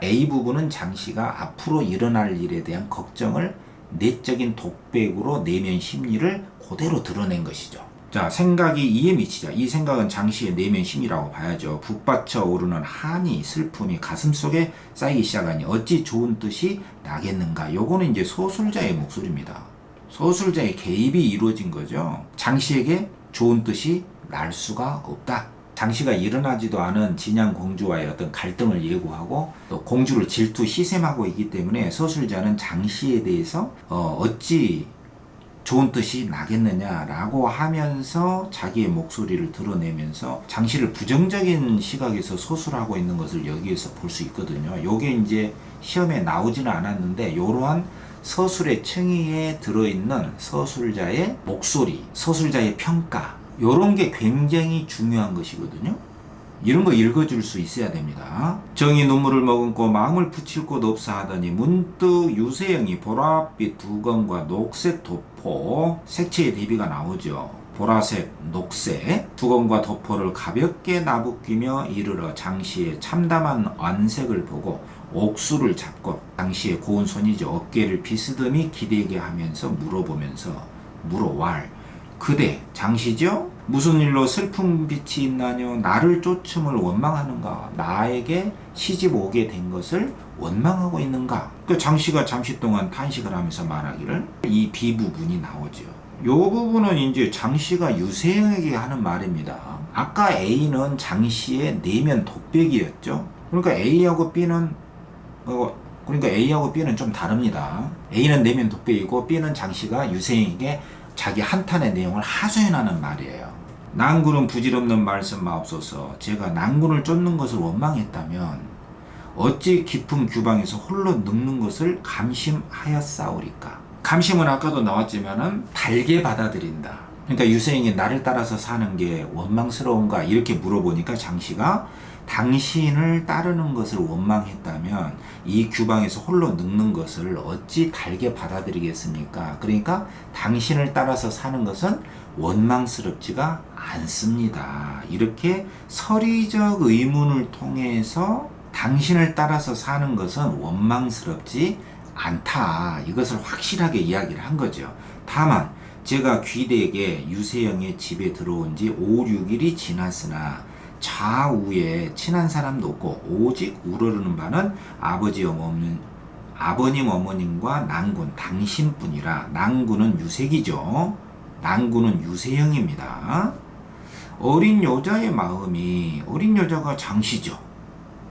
A 부분은 장씨가 앞으로 일어날 일에 대한 걱정을 내적인 독백으로 내면 심리를 그대로 드러낸 것이죠. 자, 생각이 이에 미치자. 이 생각은 장씨의 내면 심이라고 봐야죠. 북받쳐 오르는 한이, 슬픔이 가슴속에 쌓이기 시작하니 어찌 좋은 뜻이 나겠는가. 요거는 이제 소술자의 목소리입니다. 소술자의 개입이 이루어진 거죠. 장씨에게 좋은 뜻이 날 수가 없다. 장씨가 일어나지도 않은 진양 공주와의 어떤 갈등을 예고하고 또 공주를 질투 시샘하고 있기 때문에 서술자는 장씨에 대해서 어찌 좋은 뜻이 나겠느냐라고 하면서 자기의 목소리를 드러내면서 장씨를 부정적인 시각에서 소술하고 있는 것을 여기에서 볼 수 있거든요. 요게 이제 시험에 나오지는 않았는데, 이러한 서술의 층위에 들어있는 서술자의 목소리, 서술자의 평가, 요런 게 굉장히 중요한 것이거든요. 이런 거 읽어줄 수 있어야 됩니다. 정이 눈물을 머금고 마음을 붙일 곳 없어 하더니 문득 유세영이 보랏빛 두건과 녹색 도포, 색채의 대비가 나오죠. 보라색, 녹색 두건과 도포를 가볍게 나부끼며 이르러 장씨의 참담한 안색을 보고 옥수를 잡고 장씨의 고운 손이죠. 어깨를 비스듬히 기대게 하면서 물어왈 그대 장씨죠? 무슨 일로 슬픈 빛이 있나뇨? 나를 쫓음을 원망하는가? 나에게 시집 오게 된 것을 원망하고 있는가? 그 장씨가 잠시 동안 탄식을 하면서 말하기를 이 비부분이 나오죠. 요 부분은 이제 장씨가 유세영에게 하는 말입니다. 아까 A는 장씨의 내면 독백이었죠. 그러니까 A하고 B는 좀 다릅니다. A는 내면 독백이고 B는 장씨가 유세영에게 자기 한탄의 내용을 하소연하는 말이에요. 난군은 부질없는 말씀 마옵소서. 제가 난군을 쫓는 것을 원망했다면 어찌 깊은 규방에서 홀로 늙는 것을 감심하였사오리까. 감심은 아까도 나왔지만은 달게 받아들인다. 그러니까 유세영이 나를 따라서 사는 게 원망스러운가 이렇게 물어보니까 장씨가 당신을 따르는 것을 원망했다면 이 규방에서 홀로 늙는 것을 어찌 달게 받아들이겠습니까? 그러니까 당신을 따라서 사는 것은 원망스럽지가 않습니다. 이렇게 서리적 의문을 통해서 당신을 따라서 사는 것은 원망스럽지 않다. 이것을 확실하게 이야기를 한 거죠. 다만 제가 귀대에게 유세영의 집에 들어온 지 5, 6일이 지났으나 좌우에 친한 사람도 없고 오직 우러르는 바는 아버님 어머님과 난군 당신뿐이라. 난군은 유색이죠. 난군은 유세영입니다. 어린 여자의 마음이, 어린 여자가 장씨죠.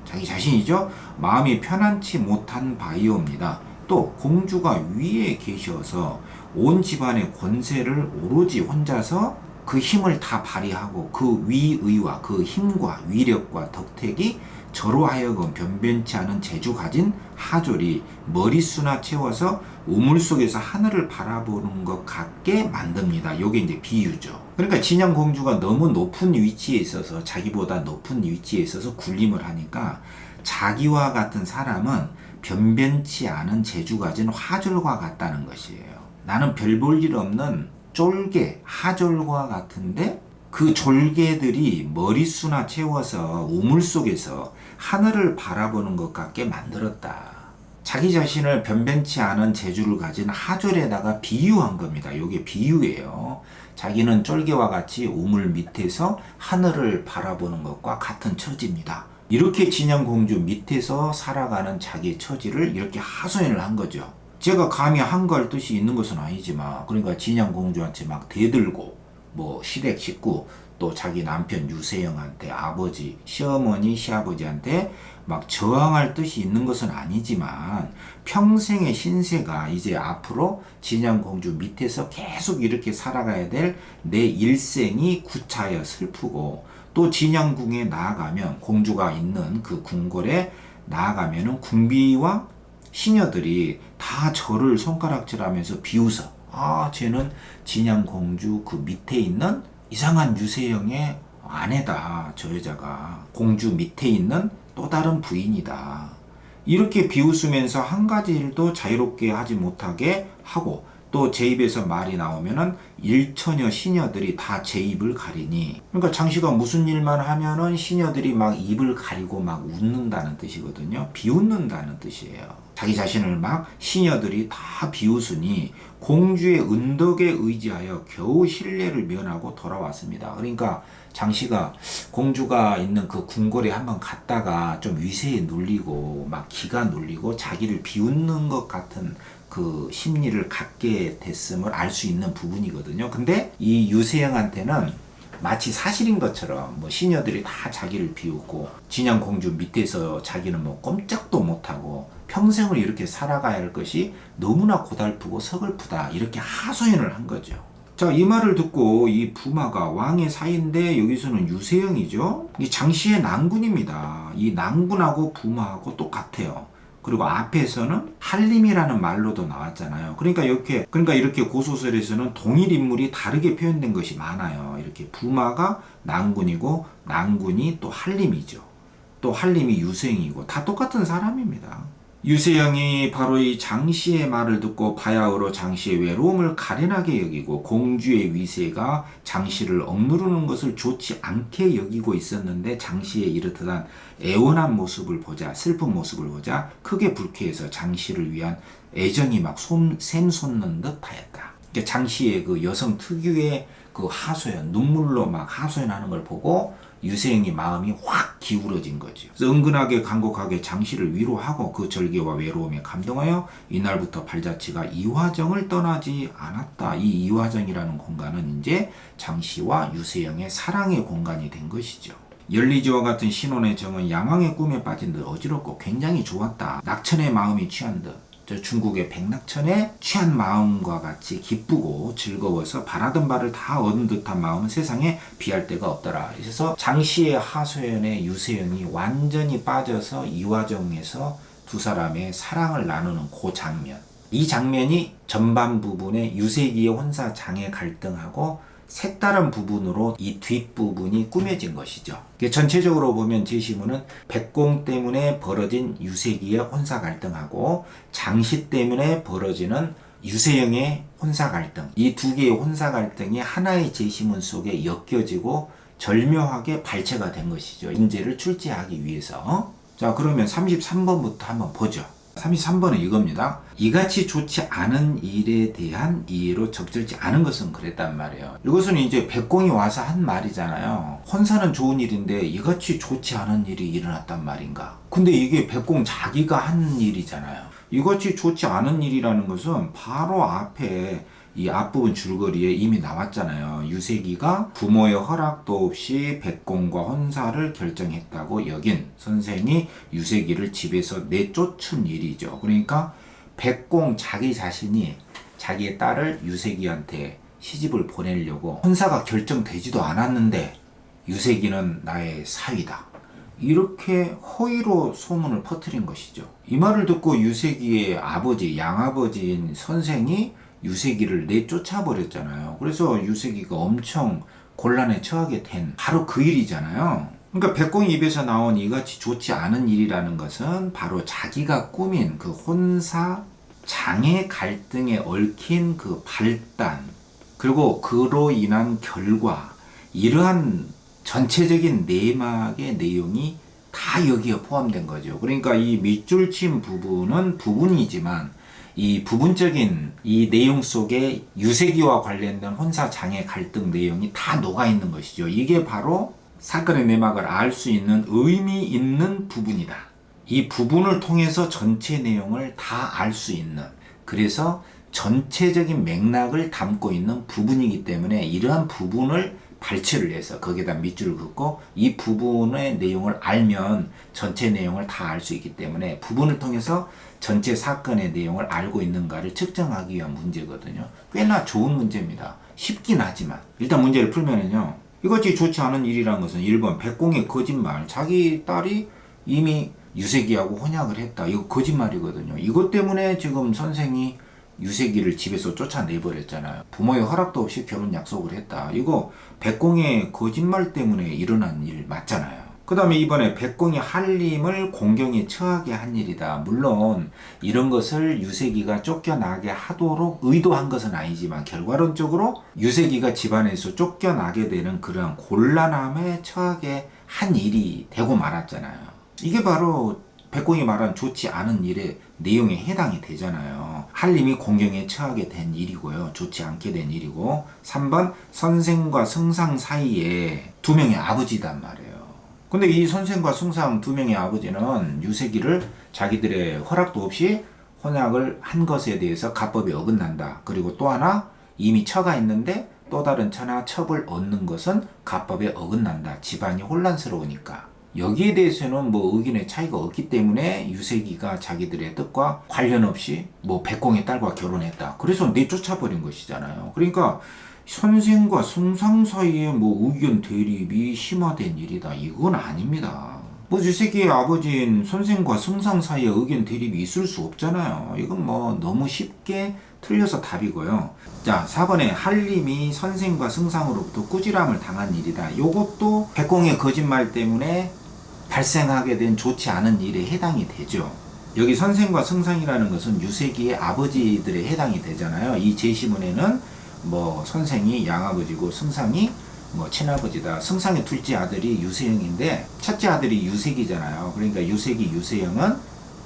자기 자신이죠. 마음이 편안치 못한 바이옵니다. 또 공주가 위에 계셔서 온 집안의 권세를 오로지 혼자서 그 힘을 다 발휘하고 그 위의와 그 힘과 위력과 덕택이 저로 하여금 변변치 않은 재주 가진 하졸이 머릿수나 채워서 우물 속에서 하늘을 바라보는 것 같게 만듭니다. 이게 이제 비유죠. 그러니까 진양공주가 너무 높은 위치에 있어서, 자기보다 높은 위치에 있어서 군림을 하니까 자기와 같은 사람은 변변치 않은 재주 가진 화졸과 같다는 것이에요. 나는 별 볼 일 없는 쫄개, 하졸과 같은데 그 졸개들이 머릿수나 채워서 우물 속에서 하늘을 바라보는 것 같게 만들었다. 자기 자신을 변변치 않은 재주를 가진 하졸에다가 비유한 겁니다. 이게 비유예요. 자기는 쫄개와 같이 우물 밑에서 하늘을 바라보는 것과 같은 처지입니다. 이렇게 진양공주 밑에서 살아가는 자기의 처지를 이렇게 하소연을 한 거죠. 제가 감히 한가할 뜻이 있는 것은 아니지만, 그러니까 진양공주한테 막 대들고 뭐 시댁 식구 또 자기 남편 유세영한테, 아버지, 시어머니, 시아버지한테 막 저항할 뜻이 있는 것은 아니지만 평생의 신세가 이제 앞으로 진양공주 밑에서 계속 이렇게 살아가야 될 내 일생이 구차하여 슬프고, 또 진양궁에 나아가면, 공주가 있는 그 궁궐에 나아가면은 궁비와 시녀들이 다 저를 손가락질하면서 비웃어. 아, 쟤는 진양공주 그 밑에 있는 이상한 유세영의 아내다. 저 여자가 공주 밑에 있는 또 다른 부인이다. 이렇게 비웃으면서 한 가지 일도 자유롭게 하지 못하게 하고, 또 제 입에서 말이 나오면은 일처녀 시녀들이 다 제 입을 가리니, 그러니까 장씨가 무슨 일만 하면은 시녀들이 막 입을 가리고 막 웃는다는 뜻이거든요. 비웃는다는 뜻이에요. 자기 자신을 막 시녀들이 다 비웃으니 공주의 은덕에 의지하여 겨우 신뢰를 면하고 돌아왔습니다. 그러니까 장씨가 공주가 있는 그 궁궐에 한번 갔다가 좀 위세에 눌리고 막 기가 눌리고 자기를 비웃는 것 같은 그 심리를 갖게 됐음을 알 수 있는 부분이거든요. 근데 이 유세영한테는 마치 사실인 것처럼 뭐 시녀들이 다 자기를 비웃고 진양공주 밑에서 자기는 뭐 꼼짝도 못하고 평생을 이렇게 살아가야 할 것이 너무나 고달프고 서글프다, 이렇게 하소연을 한 거죠. 자, 이 말을 듣고 이 부마가 왕의 사이인데 여기서는 유세영이죠. 이 장씨의 난군입니다. 이 난군하고 부마하고 똑같아요. 그리고 앞에서는 한림이라는 말로도 나왔잖아요. 그러니까 이렇게 고소설에서는 동일 인물이 다르게 표현된 것이 많아요. 이렇게 부마가 난군이고 난군이 또 한림이죠. 또 한림이 유세영이고 다 똑같은 사람입니다. 유세영이 바로 이 장씨의 말을 듣고 바야흐로 장씨의 외로움을 가련하게 여기고 공주의 위세가 장씨를 억누르는 것을 좋지 않게 여기고 있었는데 장씨의 이렇듯한 애원한 모습을 보자, 슬픈 모습을 보자 크게 불쾌해서 장씨를 위한 애정이 막 샘솟는 듯 하였다. 그러니까 장씨의 그 여성 특유의 그 하소연, 눈물로 막 하소연하는 걸 보고 유세영이 마음이 확 기울어진 거죠. 그래서 은근하게 간곡하게 장씨를 위로하고 그 절개와 외로움에 감동하여 이날부터 발자취가 이화정을 떠나지 않았다. 이 이화정이라는 공간은 이제 장씨와 유세영의 사랑의 공간이 된 것이죠. 열리지와 같은 신혼의 정은 야망의 꿈에 빠진 듯 어지럽고 굉장히 좋았다. 낙천의 마음이 취한 듯. 저 중국의 백낙천에 취한 마음과 같이 기쁘고 즐거워서 바라던 바를 다 얻은 듯한 마음은 세상에 비할 데가 없더라. 그래서 장씨의 하소연에 유세영이 완전히 빠져서 이화정에서 두 사람의 사랑을 나누는 그 장면. 이 장면이 전반 부분에 유세기의 혼사 장애 갈등하고 색다른 부분으로 이 뒷부분이 꾸며진 것이죠. 전체적으로 보면 제시문은 백공 때문에 벌어진 유세기의 혼사 갈등하고 장씨 때문에 벌어지는 유세영의 혼사 갈등, 이 두 개의 혼사 갈등이 하나의 제시문 속에 엮여지고 절묘하게 발췌가 된 것이죠. 문제를 출제하기 위해서. 자, 그러면 33번부터 한번 보죠. 33번은 이겁니다. 이같이 좋지 않은 일에 대한 이해로 적절치 않은 것은 그랬단 말이에요. 이것은 이제 백공이 와서 한 말이잖아요. 혼사는 좋은 일인데 이같이 좋지 않은 일이 일어났단 말인가. 근데 이게 백공 자기가 한 일이잖아요. 이같이 좋지 않은 일이라는 것은 바로 앞에 이 앞부분 줄거리에 이미 나왔잖아요. 유세기가 부모의 허락도 없이 백공과 혼사를 결정했다고 여긴 선생이 유세기를 집에서 내쫓은 일이죠. 그러니까 백공 자기 자신이 자기의 딸을 유세기한테 시집을 보내려고 혼사가 결정되지도 않았는데 유세기는 나의 사위다. 이렇게 허위로 소문을 퍼뜨린 것이죠. 이 말을 듣고 유세기의 아버지, 양아버지인 선생이 유세기를 내쫓아 버렸잖아요. 그래서 유세기가 엄청 곤란에 처하게 된 바로 그 일이잖아요. 그러니까 백공의 입에서 나온 이같이 좋지 않은 일이라는 것은 바로 자기가 꾸민 그 혼사 장애 갈등에 얽힌 그 발단, 그리고 그로 인한 결과, 이러한 전체적인 내막의 내용이 다 여기에 포함된 거죠. 그러니까 이 밑줄 친 부분은 부분이지만 이 부분적인 이 내용 속에 유세기와 관련된 혼사 장애 갈등 내용이 다 녹아 있는 것이죠. 이게 바로 사건의 내막을 알 수 있는 의미 있는 부분이다. 이 부분을 통해서 전체 내용을 다 알 수 있는, 그래서 전체적인 맥락을 담고 있는 부분이기 때문에 이러한 부분을 발췌를 해서 거기에다 밑줄을 긋고 이 부분의 내용을 알면 전체 내용을 다 알 수 있기 때문에 부분을 통해서 전체 사건의 내용을 알고 있는가를 측정하기 위한 문제거든요. 꽤나 좋은 문제입니다. 쉽긴 하지만 일단 문제를 풀면은요, 이것이 좋지 않은 일이라는 것은 1번 백공의 거짓말, 자기 딸이 이미 유세기하고 혼약을 했다, 이거 거짓말이거든요. 이것 때문에 지금 선생이 유세기를 집에서 쫓아내버렸잖아요. 부모의 허락도 없이 결혼 약속을 했다. 이거 백공의 거짓말 때문에 일어난 일 맞잖아요. 그 다음에 이번에 백공이 한림을 공경에 처하게 한 일이다. 물론 이런 것을 유세기가 쫓겨나게 하도록 의도한 것은 아니지만 결과론적으로 유세기가 집안에서 쫓겨나게 되는 그런 곤란함에 처하게 한 일이 되고 말았잖아요. 이게 바로 백공이 말한 좋지 않은 일의 내용에 해당이 되잖아요. 한림이 공경에 처하게 된 일이고요. 좋지 않게 된 일이고, 3번 선생과 승상 사이에 두 명의 아버지단 말이에요. 근데 이 선생과 승상 두 명의 아버지는 유세기를 자기들의 허락도 없이 혼약을 한 것에 대해서 가법이 어긋난다. 그리고 또 하나 이미 처가 있는데 또 다른 처나 첩을 얻는 것은 가법에 어긋난다. 집안이 혼란스러우니까. 여기에 대해서는 뭐 의견의 차이가 없기 때문에 유세기가 자기들의 뜻과 관련 없이 뭐 백공의 딸과 결혼했다. 그래서 내쫓아버린 것이잖아요. 그러니까 선생과 승상 사이에 뭐 의견 대립이 심화된 일이다, 이건 아닙니다. 뭐 유세기의 아버지인 선생과 승상 사이에 의견 대립이 있을 수 없잖아요. 이건 뭐 너무 쉽게 틀려서 답이고요. 자, 4번에 한림이 선생과 승상으로부터 꾸지람을 당한 일이다. 이것도 백공의 거짓말 때문에 발생하게 된 좋지 않은 일에 해당이 되죠. 여기 선생과 승상이라는 것은 유색이의 아버지들에 해당이 되잖아요. 이 제시문에는 뭐 선생이 양아버지고 승상이 뭐 친아버지다. 승상의 둘째 아들이 유세영인데 첫째 아들이 유색이잖아요. 그러니까 유색이 유세영은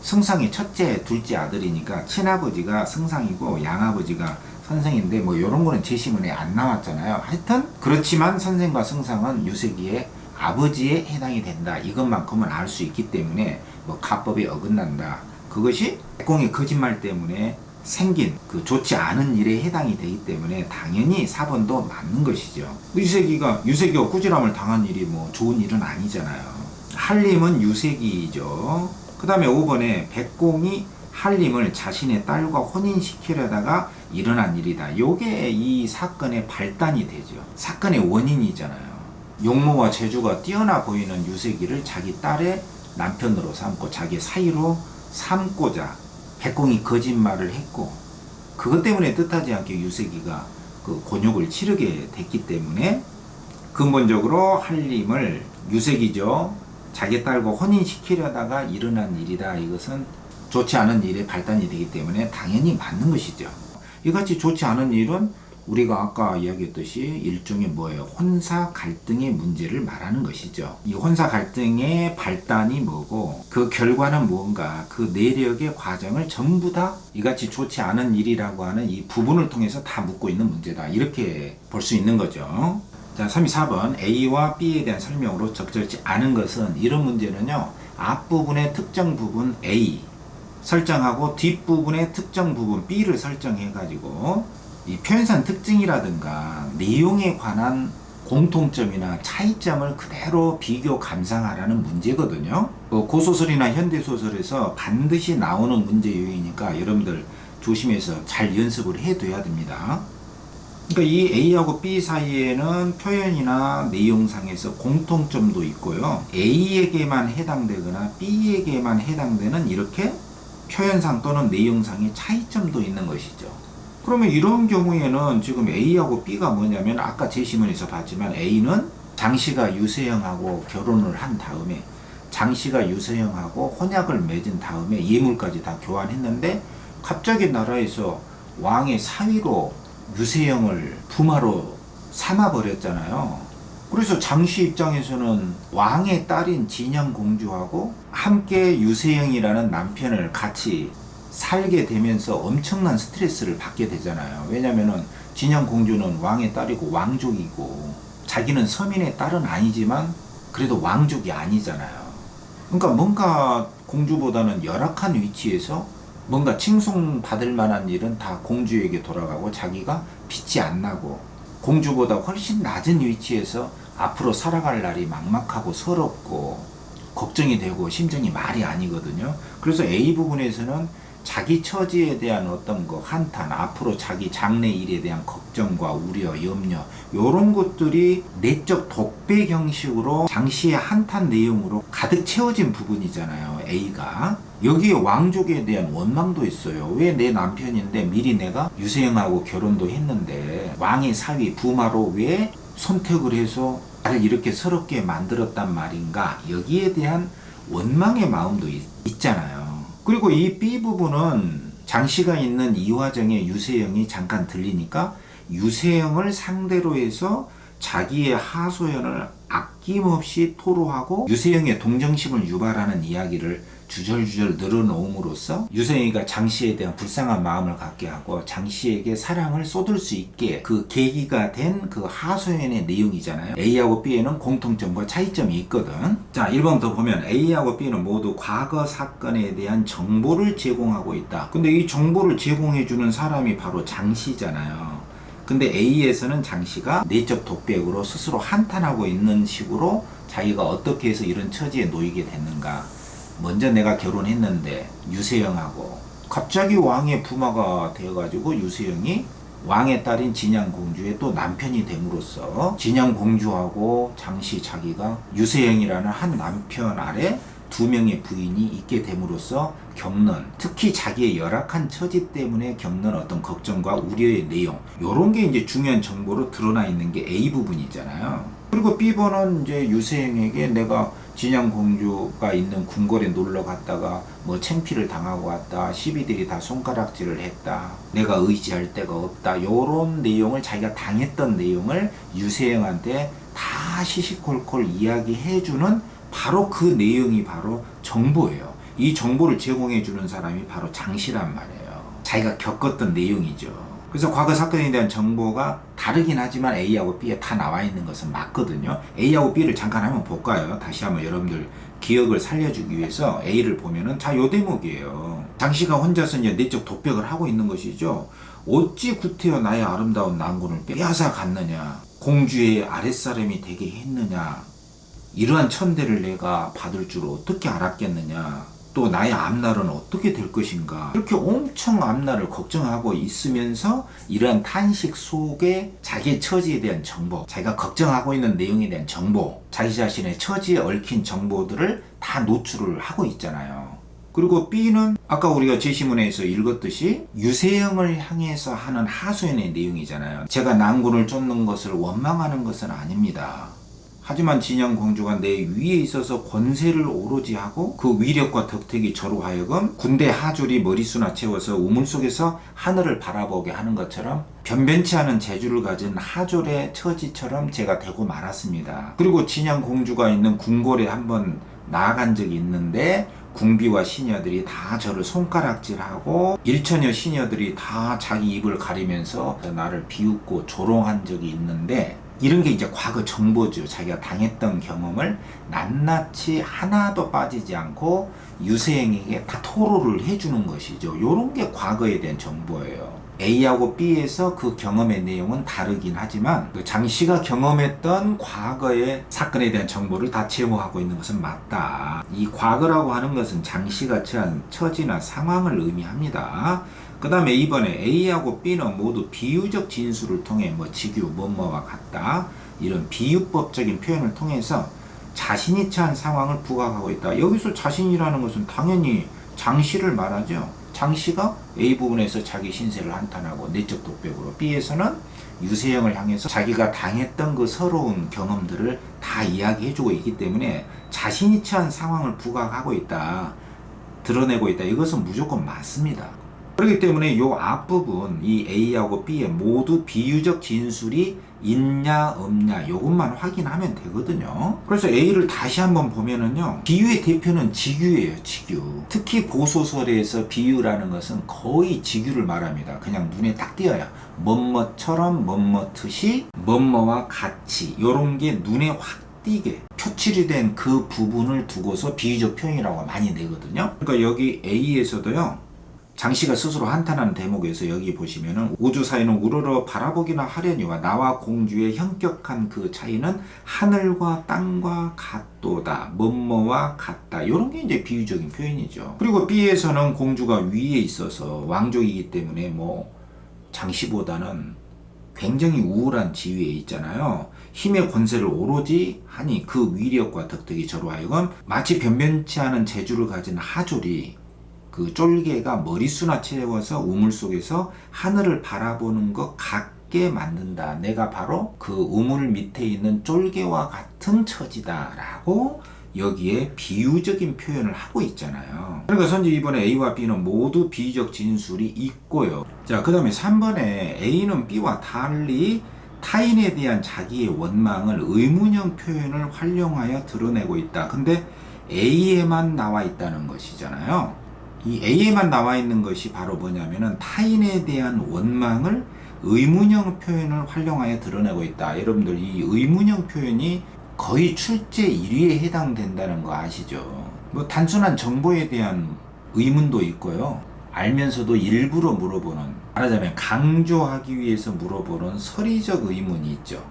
승상의 첫째 둘째 아들이니까 친아버지가 승상이고 양아버지가 선생인데 뭐 이런 거는 제시문에 안 나왔잖아요. 하여튼 그렇지만 선생과 승상은 유색이의 아버지에 해당이 된다. 이것만큼은 알 수 있기 때문에 뭐 가법에 어긋난다. 그것이 백공의 거짓말 때문에 생긴 그 좋지 않은 일에 해당이 되기 때문에 당연히 4번도 맞는 것이죠. 유색이가 꾸지람을 당한 일이 뭐 좋은 일은 아니잖아요. 한림은 유색이죠. 그 다음에 5번에 백공이 한림을 자신의 딸과 혼인시키려다가 일어난 일이다. 요게 이 사건의 발단이 되죠. 사건의 원인이잖아요. 용모와 재주가 뛰어나 보이는 유색이를 자기 딸의 남편으로 삼고 자기 사이로 삼고자 백공이 거짓말을 했고 그것 때문에 뜻하지 않게 유색이가 그 곤욕을 치르게 됐기 때문에 근본적으로 한림을 유색이죠. 자기 딸과 혼인시키려다가 일어난 일이다. 이것은 좋지 않은 일의 발단이 되기 때문에 당연히 맞는 것이죠. 이같이 좋지 않은 일은 우리가 아까 이야기했듯이 일종의 뭐예요? 혼사 갈등의 문제를 말하는 것이죠. 이 혼사 갈등의 발단이 뭐고 그 결과는 무언가 그 내력의 과정을 전부 다 이같이 좋지 않은 일이라고 하는 이 부분을 통해서 다 묻고 있는 문제다. 이렇게 볼 수 있는 거죠. 자, 34번 A와 B에 대한 설명으로 적절치 않은 것은 이런 문제는요. 앞부분의 특정 부분 A 설정하고 뒷부분의 특정 부분 B를 설정해 가지고 이 표현상 특징이라든가 내용에 관한 공통점이나 차이점을 그대로 비교 감상하라는 문제거든요. 고소설이나 현대소설에서 반드시 나오는 문제 요인이니까 여러분들 조심해서 잘 연습을 해둬야 됩니다. 그러니까 이 A하고 B 사이에는 표현이나 내용상에서 공통점도 있고요. A에게만 해당되거나 B에게만 해당되는 이렇게 표현상 또는 내용상의 차이점도 있는 것이죠. 그러면 이런 경우에는 지금 A하고 B가 뭐냐면 아까 제시문에서 봤지만 A는 장씨가 유세영하고 결혼을 한 다음에 장씨가 유세영하고 혼약을 맺은 다음에 예물까지 다 교환했는데 갑자기 나라에서 왕의 사위로 유세영을 부마로 삼아버렸잖아요. 그래서 장씨 입장에서는 왕의 딸인 진양공주하고 함께 유세영이라는 남편을 같이 살게 되면서 엄청난 스트레스를 받게 되잖아요. 왜냐면은 진양공주는 왕의 딸이고 왕족이고 자기는 서민의 딸은 아니지만 그래도 왕족이 아니잖아요. 그러니까 뭔가 공주보다는 열악한 위치에서 뭔가 칭송받을 만한 일은 다 공주에게 돌아가고 자기가 빛이 안 나고 공주보다 훨씬 낮은 위치에서 앞으로 살아갈 날이 막막하고 서럽고 걱정이 되고 심정이 말이 아니거든요. 그래서 A 부분에서는 자기 처지에 대한 어떤 거 한탄, 앞으로 자기 장래 일에 대한 걱정과 우려, 염려 이런 것들이 내적 독배 형식으로 장씨의 한탄 내용으로 가득 채워진 부분이잖아요. A가 여기에 왕족에 대한 원망도 있어요. 왜 내 남편인데 미리 내가 유세영하고 결혼도 했는데 왕의 사위 부마로 왜 선택을 해서 나를 이렇게 서럽게 만들었단 말인가. 여기에 대한 원망의 마음도 있잖아요. 그리고 이 B 부분은 장씨가 있는 이 와중에 유세영이 잠깐 들리니까 유세영을 상대로 해서 자기의 하소연을 아낌없이 토로하고 유세영의 동정심을 유발하는 이야기를 주절주절 늘어놓음으로써 유세영이가 장씨에 대한 불쌍한 마음을 갖게 하고 장씨에게 사랑을 쏟을 수 있게 그 계기가 된 그 하소연의 내용이잖아요. A하고 B에는 공통점과 차이점이 있거든. 자, 1번 더 보면 A하고 B는 모두 과거 사건에 대한 정보를 제공하고 있다. 근데 이 정보를 제공해주는 사람이 바로 장씨잖아요. 근데 A에서는 장씨가 내적 독백으로 스스로 한탄하고 있는 식으로 자기가 어떻게 해서 이런 처지에 놓이게 됐는가. 먼저 내가 결혼했는데 유세영하고 갑자기 왕의 부마가 되어가지고 유세영이 왕의 딸인 진양공주의 또 남편이 됨으로써 진양공주하고 장씨 자기가 유세영이라는 한 남편 아래 2명의 부인이 있게 됨으로써 겪는, 특히 자기의 열악한 처지 때문에 겪는 어떤 걱정과 우려의 내용, 요런 게 이제 중요한 정보로 드러나 있는 게 A 부분이잖아요. 그리고 B번은 이제 유세영에게 내가 진양공주가 있는 궁궐에 놀러 갔다가 뭐 창피를 당하고 왔다, 시비들이 다 손가락질을 했다, 내가 의지할 데가 없다, 요런 내용을, 자기가 당했던 내용을 유세영한테 다 시시콜콜 이야기해주는 바로 그 내용이 바로 정보예요. 이 정보를 제공해주는 사람이 바로 장씨란 말이에요. 자기가 겪었던 내용이죠. 그래서 과거 사건에 대한 정보가 다르긴 하지만 A하고 B에 다 나와 있는 것은 맞거든요. A하고 B를 잠깐 한번 볼까요? 다시 한번 여러분들 기억을 살려주기 위해서 A를 보면은 자, 요 대목이에요. 장씨가 혼자서 이제 내적 독백을 하고 있는 것이죠. 어찌 구태여 나의 아름다운 난군을 빼앗아 갔느냐, 공주의 아랫사람이 되게 했느냐, 이러한 천대를 내가 받을 줄 어떻게 알았겠느냐, 또 나의 앞날은 어떻게 될 것인가, 이렇게 엄청 앞날을 걱정하고 있으면서 이러한 탄식 속에 자기의 처지에 대한 정보, 자기가 걱정하고 있는 내용에 대한 정보, 자기 자신의 처지에 얽힌 정보들을 다 노출을 하고 있잖아요. 그리고 B는 아까 우리가 제시문에서 읽었듯이 유세영을 향해서 하는 하소연의 내용이잖아요. 제가 난군을 쫓는 것을 원망하는 것은 아닙니다. 하지만 진양공주가 내 위에 있어서 권세를 오로지 하고 그 위력과 덕택이 저로 하여금 군대 하졸이 머릿수나 채워서 우물 속에서 하늘을 바라보게 하는 것처럼 변변치 않은 재주를 가진 하졸의 처지처럼 제가 되고 말았습니다. 그리고 진양공주가 있는 궁궐에 한번 나아간 적이 있는데 궁비와 시녀들이 다 저를 손가락질하고 일처녀 시녀들이 다 자기 입을 가리면서 나를 비웃고 조롱한 적이 있는데, 이런 게 이제 과거 정보죠. 자기가 당했던 경험을 낱낱이 하나도 빠지지 않고 유세영에게 다 토로를 해주는 것이죠. 이런 게 과거에 대한 정보예요. A하고 B에서 그 경험의 내용은 다르긴 하지만 그 장씨가 경험했던 과거의 사건에 대한 정보를 다 제공하고 있는 것은 맞다. 이 과거라고 하는 것은 장씨가 처한 처지나 상황을 의미합니다. 그 다음에 이번에 A하고 B는 모두 비유적 진술을 통해 뭐 직유, 뭐뭐와 같다, 이런 비유법적인 표현을 통해서 자신이 처한 상황을 부각하고 있다. 여기서 자신이라는 것은 당연히 장씨를 말하죠. 장씨가 A 부분에서 자기 신세를 한탄하고 내적 독백으로, B에서는 유세영을 향해서 자기가 당했던 그 서러운 경험들을 다 이야기해주고 있기 때문에 자신이 처한 상황을 부각하고 있다, 드러내고 있다. 이것은 무조건 맞습니다. 그렇기 때문에 이 앞부분, 이 A하고 B에 모두 비유적 진술이 있냐 없냐 이것만 확인하면 되거든요. 그래서 A를 다시 한번 보면은요, 비유의 대표는 직유예요. 직유. 특히 고소설에서 비유라는 것은 거의 직유를 말합니다. 그냥 눈에 딱 띄어요. 뭐뭐처럼, 뭐뭐듯이, 뭐뭐와 같이, 이런 게 눈에 확 띄게 표출이 된 그 부분을 두고서 비유적 표현이라고 많이 내거든요. 그러니까 여기 A에서도요, 장씨가 스스로 한탄하는 대목에서 여기 보시면은 우주 사이는 우러러 바라보기나 하려니와 나와 공주의 현격한 그 차이는 하늘과 땅과 같도다, 뭐뭐와 같다, 이런 게 이제 비유적인 표현이죠. 그리고 B에서는 공주가 위에 있어서 왕족이기 때문에 뭐 장씨보다는 굉장히 우월한 지위에 있잖아요. 힘의 권세를 오로지 하니 그 위력과 덕택이 저로 하여금 마치 변변치 않은 재주를 가진 하졸이 그 쫄개가 머릿수나 채워서 우물 속에서 하늘을 바라보는 것 같게 만든다. 내가 바로 그 우물 밑에 있는 쫄개와 같은 처지다 라고 여기에 비유적인 표현을 하고 있잖아요. 그러니까 선지 이번에 A와 B는 모두 비유적 진술이 있고요. 자, 그 다음에 3번에 A는 B와 달리 타인에 대한 자기의 원망을 의문형 표현을 활용하여 드러내고 있다. 근데 A에만 나와 있다는 것이잖아요. 이 A에만 나와 있는 것이 바로 뭐냐면은 타인에 대한 원망을 의문형 표현을 활용하여 드러내고 있다. 여러분들 이 의문형 표현이 거의 출제 1위에 해당된다는 거 아시죠? 뭐 단순한 정보에 대한 의문도 있고요. 알면서도 일부러 물어보는, 말하자면 강조하기 위해서 물어보는 서리적 의문이 있죠.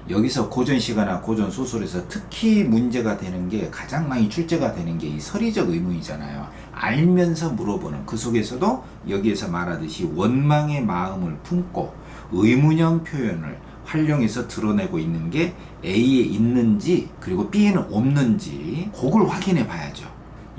여기서 고전시가나 고전소설에서 특히 문제가 되는 게, 가장 많이 출제가 되는 게 이 서리적 의문이잖아요. 알면서 물어보는, 그 속에서도 여기에서 말하듯이 원망의 마음을 품고 의문형 표현을 활용해서 드러내고 있는 게 A에 있는지, 그리고 B에는 없는지 그걸 확인해 봐야죠.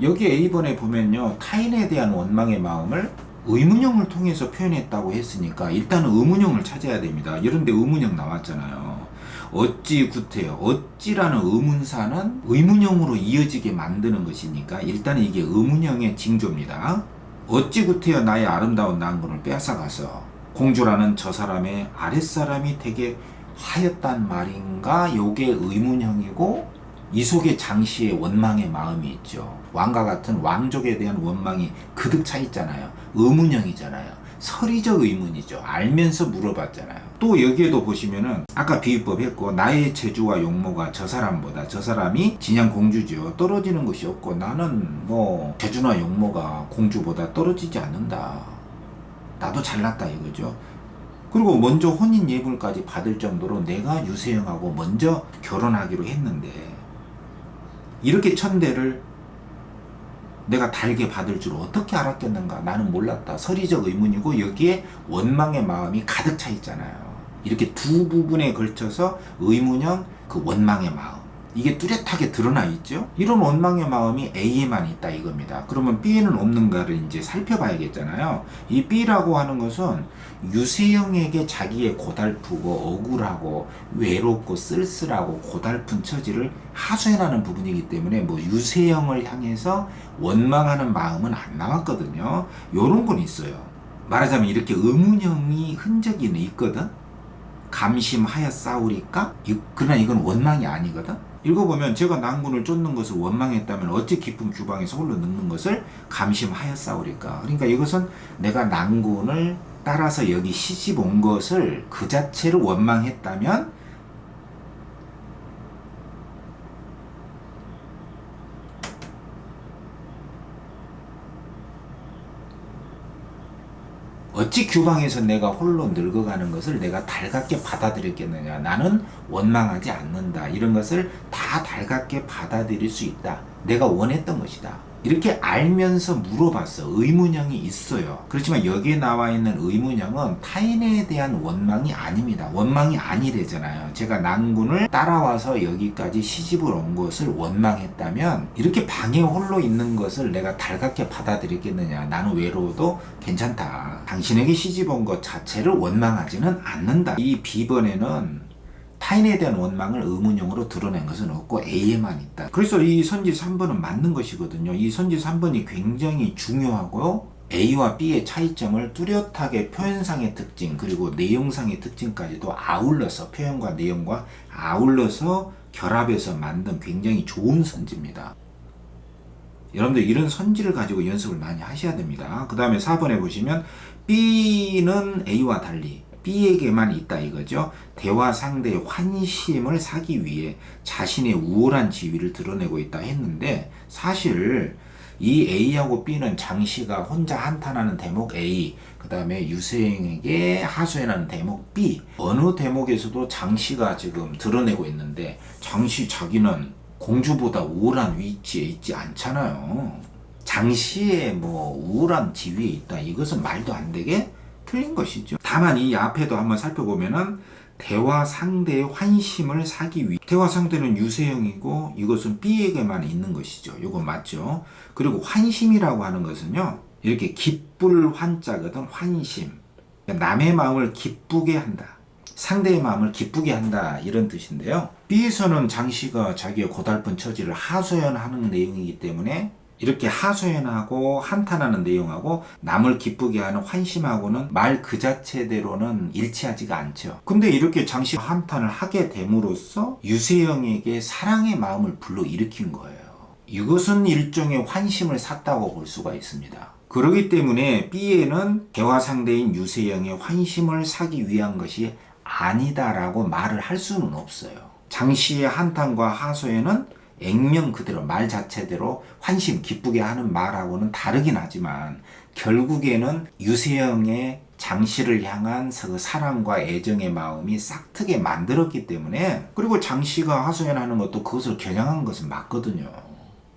여기 A번에 보면요, 타인에 대한 원망의 마음을 의문형을 통해서 표현했다고 했으니까 일단은 의문형을 찾아야 됩니다. 이런데 의문형 나왔잖아요. 어찌 구태여. 어찌라는 의문사는 의문형으로 이어지게 만드는 것이니까 일단은 이게 의문형의 징조입니다. 어찌 구태여 나의 아름다운 난군을 빼앗아가서 공주라는 저 사람의 아랫사람이 되게 하였단 말인가? 요게 의문형이고 이 속에 장씨의 원망의 마음이 있죠. 왕과 같은 왕족에 대한 원망이 그득 차 있잖아요. 의문형이잖아요. 서리적 의문이죠. 알면서 물어봤잖아요. 또 여기에도 보시면은 아까 비유법 했고 나의 재주와 용모가 저 사람보다 저 사람이 진양 공주죠. 떨어지는 것이 없고 나는 뭐 재주나 용모가 공주보다 떨어지지 않는다. 나도 잘났다 이거죠. 그리고 먼저 혼인 예불까지 받을 정도로 내가 유세영하고 먼저 결혼하기로 했는데 이렇게 천대를 내가 달게 받을 줄 어떻게 알았겠는가? 나는 몰랐다. 서리적 의문이고 여기에 원망의 마음이 가득 차 있잖아요. 이렇게 두 부분에 걸쳐서 의문형, 그 원망의 마음. 이게 뚜렷하게 드러나 있죠? 이런 원망의 마음이 A에만 있다 이겁니다. 그러면 B에는 없는가를 이제 살펴봐야겠잖아요. 이 B라고 하는 것은 유세영에게 자기의 고달프고 억울하고 외롭고 쓸쓸하고 고달픈 처지를 하소연하는 부분이기 때문에 뭐 유세영을 향해서 원망하는 마음은 안 나왔거든요. 요런 건 있어요. 말하자면 이렇게 의문형이 흔적이 있거든? 감심하였사오리까? 그러나 이건 원망이 아니거든? 읽어보면 제가 난군을 쫓는 것을 원망했다면 어찌 깊은 규방에서 홀로 늙는 것을 감심하였사오리까? 그러니까 이것은 내가 난군을 따라서 여기 시집 온 것을 그 자체를 원망했다면 어찌 규방에서 내가 홀로 늙어가는 것을 내가 달갑게 받아들였겠느냐. 나는 원망하지 않는다. 이런 것을 다 달갑게 받아들일 수 있다. 내가 원했던 것이다. 이렇게 알면서 물어봤어. 의문형이 있어요. 그렇지만 여기에 나와 있는 의문형은 타인에 대한 원망이 아닙니다. 원망이 아니래잖아요. 제가 난군을 따라와서 여기까지 시집을 온 것을 원망했다면 이렇게 방에 홀로 있는 것을 내가 달갑게 받아들이겠느냐. 나는 외로워도 괜찮다. 당신에게 시집 온 것 자체를 원망하지는 않는다. 이 B번에는 타인에 대한 원망을 의문형으로 드러낸 것은 없고 A에만 있다. 그래서 이 선지 3번은 맞는 것이거든요. 이 선지 3번이 굉장히 중요하고 A와 B의 차이점을 뚜렷하게 표현상의 특징 그리고 내용상의 특징까지도 아울러서 표현과 내용과 아울러서 결합해서 만든 굉장히 좋은 선지입니다. 여러분들 이런 선지를 가지고 연습을 많이 하셔야 됩니다. 그 다음에 4번에 보시면 B는 A와 달리 B에게만 있다 이거죠. 대화 상대의 환심을 사기 위해 자신의 우월한 지위를 드러내고 있다 했는데 사실 이 A하고 B는 장씨가 혼자 한탄하는 대목 A, 그 다음에 유세영에게 하소연하는 대목 B, 어느 대목에서도 장씨가 지금 드러내고 있는데 장씨 자기는 공주보다 우월한 위치에 있지 않잖아요. 장씨의 뭐 우월한 지위에 있다 이것은 말도 안 되게 틀린 것이죠. 다만 이 앞에도 한번 살펴보면은 대화 상대의 환심을 사기 위해 대화 상대는 유세영이고 이것은 B에게만 있는 것이죠. 이건 맞죠. 그리고 환심이라고 하는 것은요 이렇게 기쁠 환자거든. 환심 남의 마음을 기쁘게 한다. 상대의 마음을 기쁘게 한다 이런 뜻인데요. B에서는 장씨가 자기의 고달픈 처지를 하소연하는 내용이기 때문에 이렇게 하소연하고 한탄하는 내용하고 남을 기쁘게 하는 환심하고는 말 그 자체대로는 일치하지가 않죠. 근데 이렇게 장씨 한탄을 하게 됨으로써 유세영에게 사랑의 마음을 불러일으킨 거예요. 이것은 일종의 환심을 샀다고 볼 수가 있습니다. 그렇기 때문에 B에는 대화 상대인 유세영의 환심을 사기 위한 것이 아니다라고 말을 할 수는 없어요. 장씨의 한탄과 하소연은 액면 그대로 말 자체대로 환심 기쁘게 하는 말하고는 다르긴 하지만 결국에는 유세영의 장씨를 향한 그 사랑과 애정의 마음이 싹트게 만들었기 때문에 그리고 장씨가 하소연하는 것도 그것을 겨냥한 것은 맞거든요.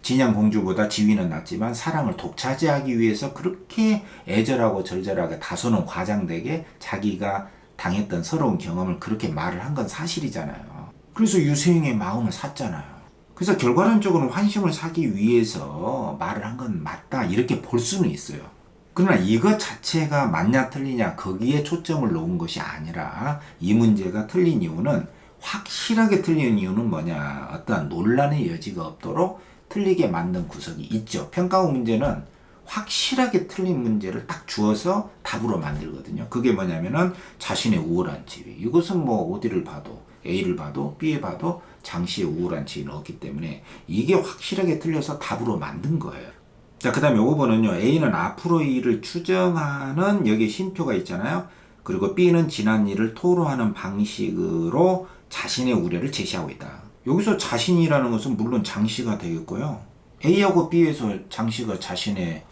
진양 공주보다 지위는 낮지만 사랑을 독차지하기 위해서 그렇게 애절하고 절절하게 다소는 과장되게 자기가 당했던 서러운 경험을 그렇게 말을 한 건 사실이잖아요. 그래서 유세영의 마음을 샀잖아요. 그래서 결과론적으로는 환심을 사기 위해서 말을 한 건 맞다 이렇게 볼 수는 있어요. 그러나 이것 자체가 맞냐 틀리냐 거기에 초점을 놓은 것이 아니라 이 문제가 틀린 이유는 확실하게 틀린 이유는 뭐냐, 어떠한 논란의 여지가 없도록 틀리게 만든 구석이 있죠. 평가원 문제는 확실하게 틀린 문제를 딱 주어서 답으로 만들거든요. 그게 뭐냐면은 자신의 우월한 지위. 이것은 뭐 어디를 봐도 A를 봐도 B에 봐도 장씨의 우월한 지위는 없기 때문에 이게 확실하게 틀려서 답으로 만든 거예요. 자, 그 다음에 5번은요. A는 앞으로의 일을 추정하는 여기 쉼표가 있잖아요. 그리고 B는 지난 일을 토로하는 방식으로 자신의 우려를 제시하고 있다. 여기서 자신이라는 것은 물론 장씨가 되겠고요. A하고 B에서 장씨가 자신의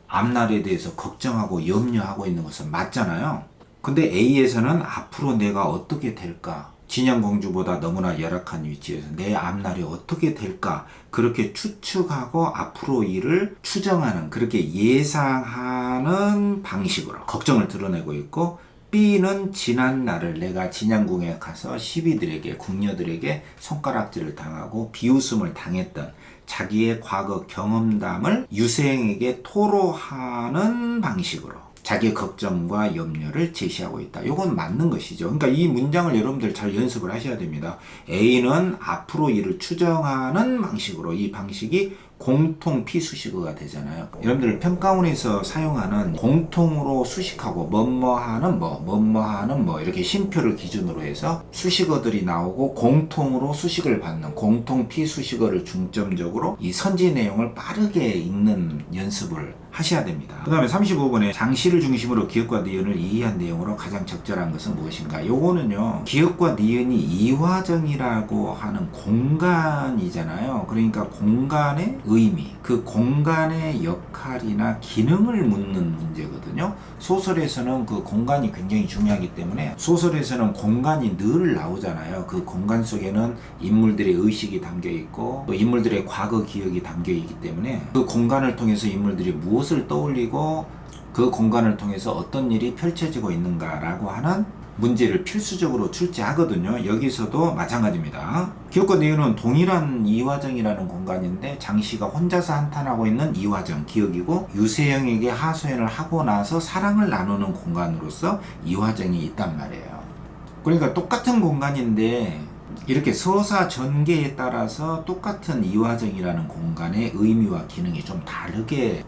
앞날에 대해서 걱정하고 염려하고 있는 것은 맞잖아요. 근데 A에서는 앞으로 내가 어떻게 될까? 진양공주보다 너무나 열악한 위치에서 내 앞날이 어떻게 될까? 그렇게 추측하고 앞으로 일을 추정하는, 그렇게 예상하는 방식으로 걱정을 드러내고 있고, B는 지난 날을 내가 진양궁에 가서 시비들에게, 궁녀들에게 손가락질을 당하고 비웃음을 당했던 자기의 과거 경험담을 유생에게 토로하는 방식으로 자기의 걱정과 염려를 제시하고 있다. 이건 맞는 것이죠. 그러니까 이 문장을 여러분들 잘 연습을 하셔야 됩니다. A는 앞으로 일을 추정하는 방식으로, 이 방식이 공통 피수식어가 되잖아요. 여러분들 평가원에서 사용하는 공통으로 수식하고 뭐뭐하는 뭐뭐하는 이렇게 쉼표를 기준으로 해서 수식어들이 나오고 공통으로 수식을 받는 공통 피수식어를 중점적으로 이 선지 내용을 빠르게 읽는 연습을 하셔야 됩니다. 그 다음에 35번에 장씨를 중심으로 기역과 니은을 이해한 내용으로 가장 적절한 것은 무엇인가? 요거는요, 기역과 니은이 이화정이라고 하는 공간이잖아요. 그러니까 공간의 의미, 그 공간의 역할이나 기능을 묻는 문제거든요. 소설에서는 그 공간이 굉장히 중요하기 때문에 소설에서는 공간이 늘 나오잖아요. 그 공간 속에는 인물들의 의식이 담겨 있고 또 인물들의 과거 기억이 담겨 있기 때문에 그 공간을 통해서 인물들이 무엇을 떠올리고 그 공간을 통해서 어떤 일이 펼쳐지고 있는가라고 하는 문제를 필수적으로 출제하거든요. 여기서도 마찬가지입니다. 기역과 니은은 동일한 이화정이라는 공간인데 장씨가 혼자서 한탄하고 있는 이화정 기역이고, 유세영에게 하소연을 하고 나서 사랑을 나누는 공간으로서 이화정이 있단 말이에요. 그러니까 똑같은 공간인데 이렇게 서사 전개에 따라서 똑같은 이화정이라는 공간의 의미와 기능이 좀 다르게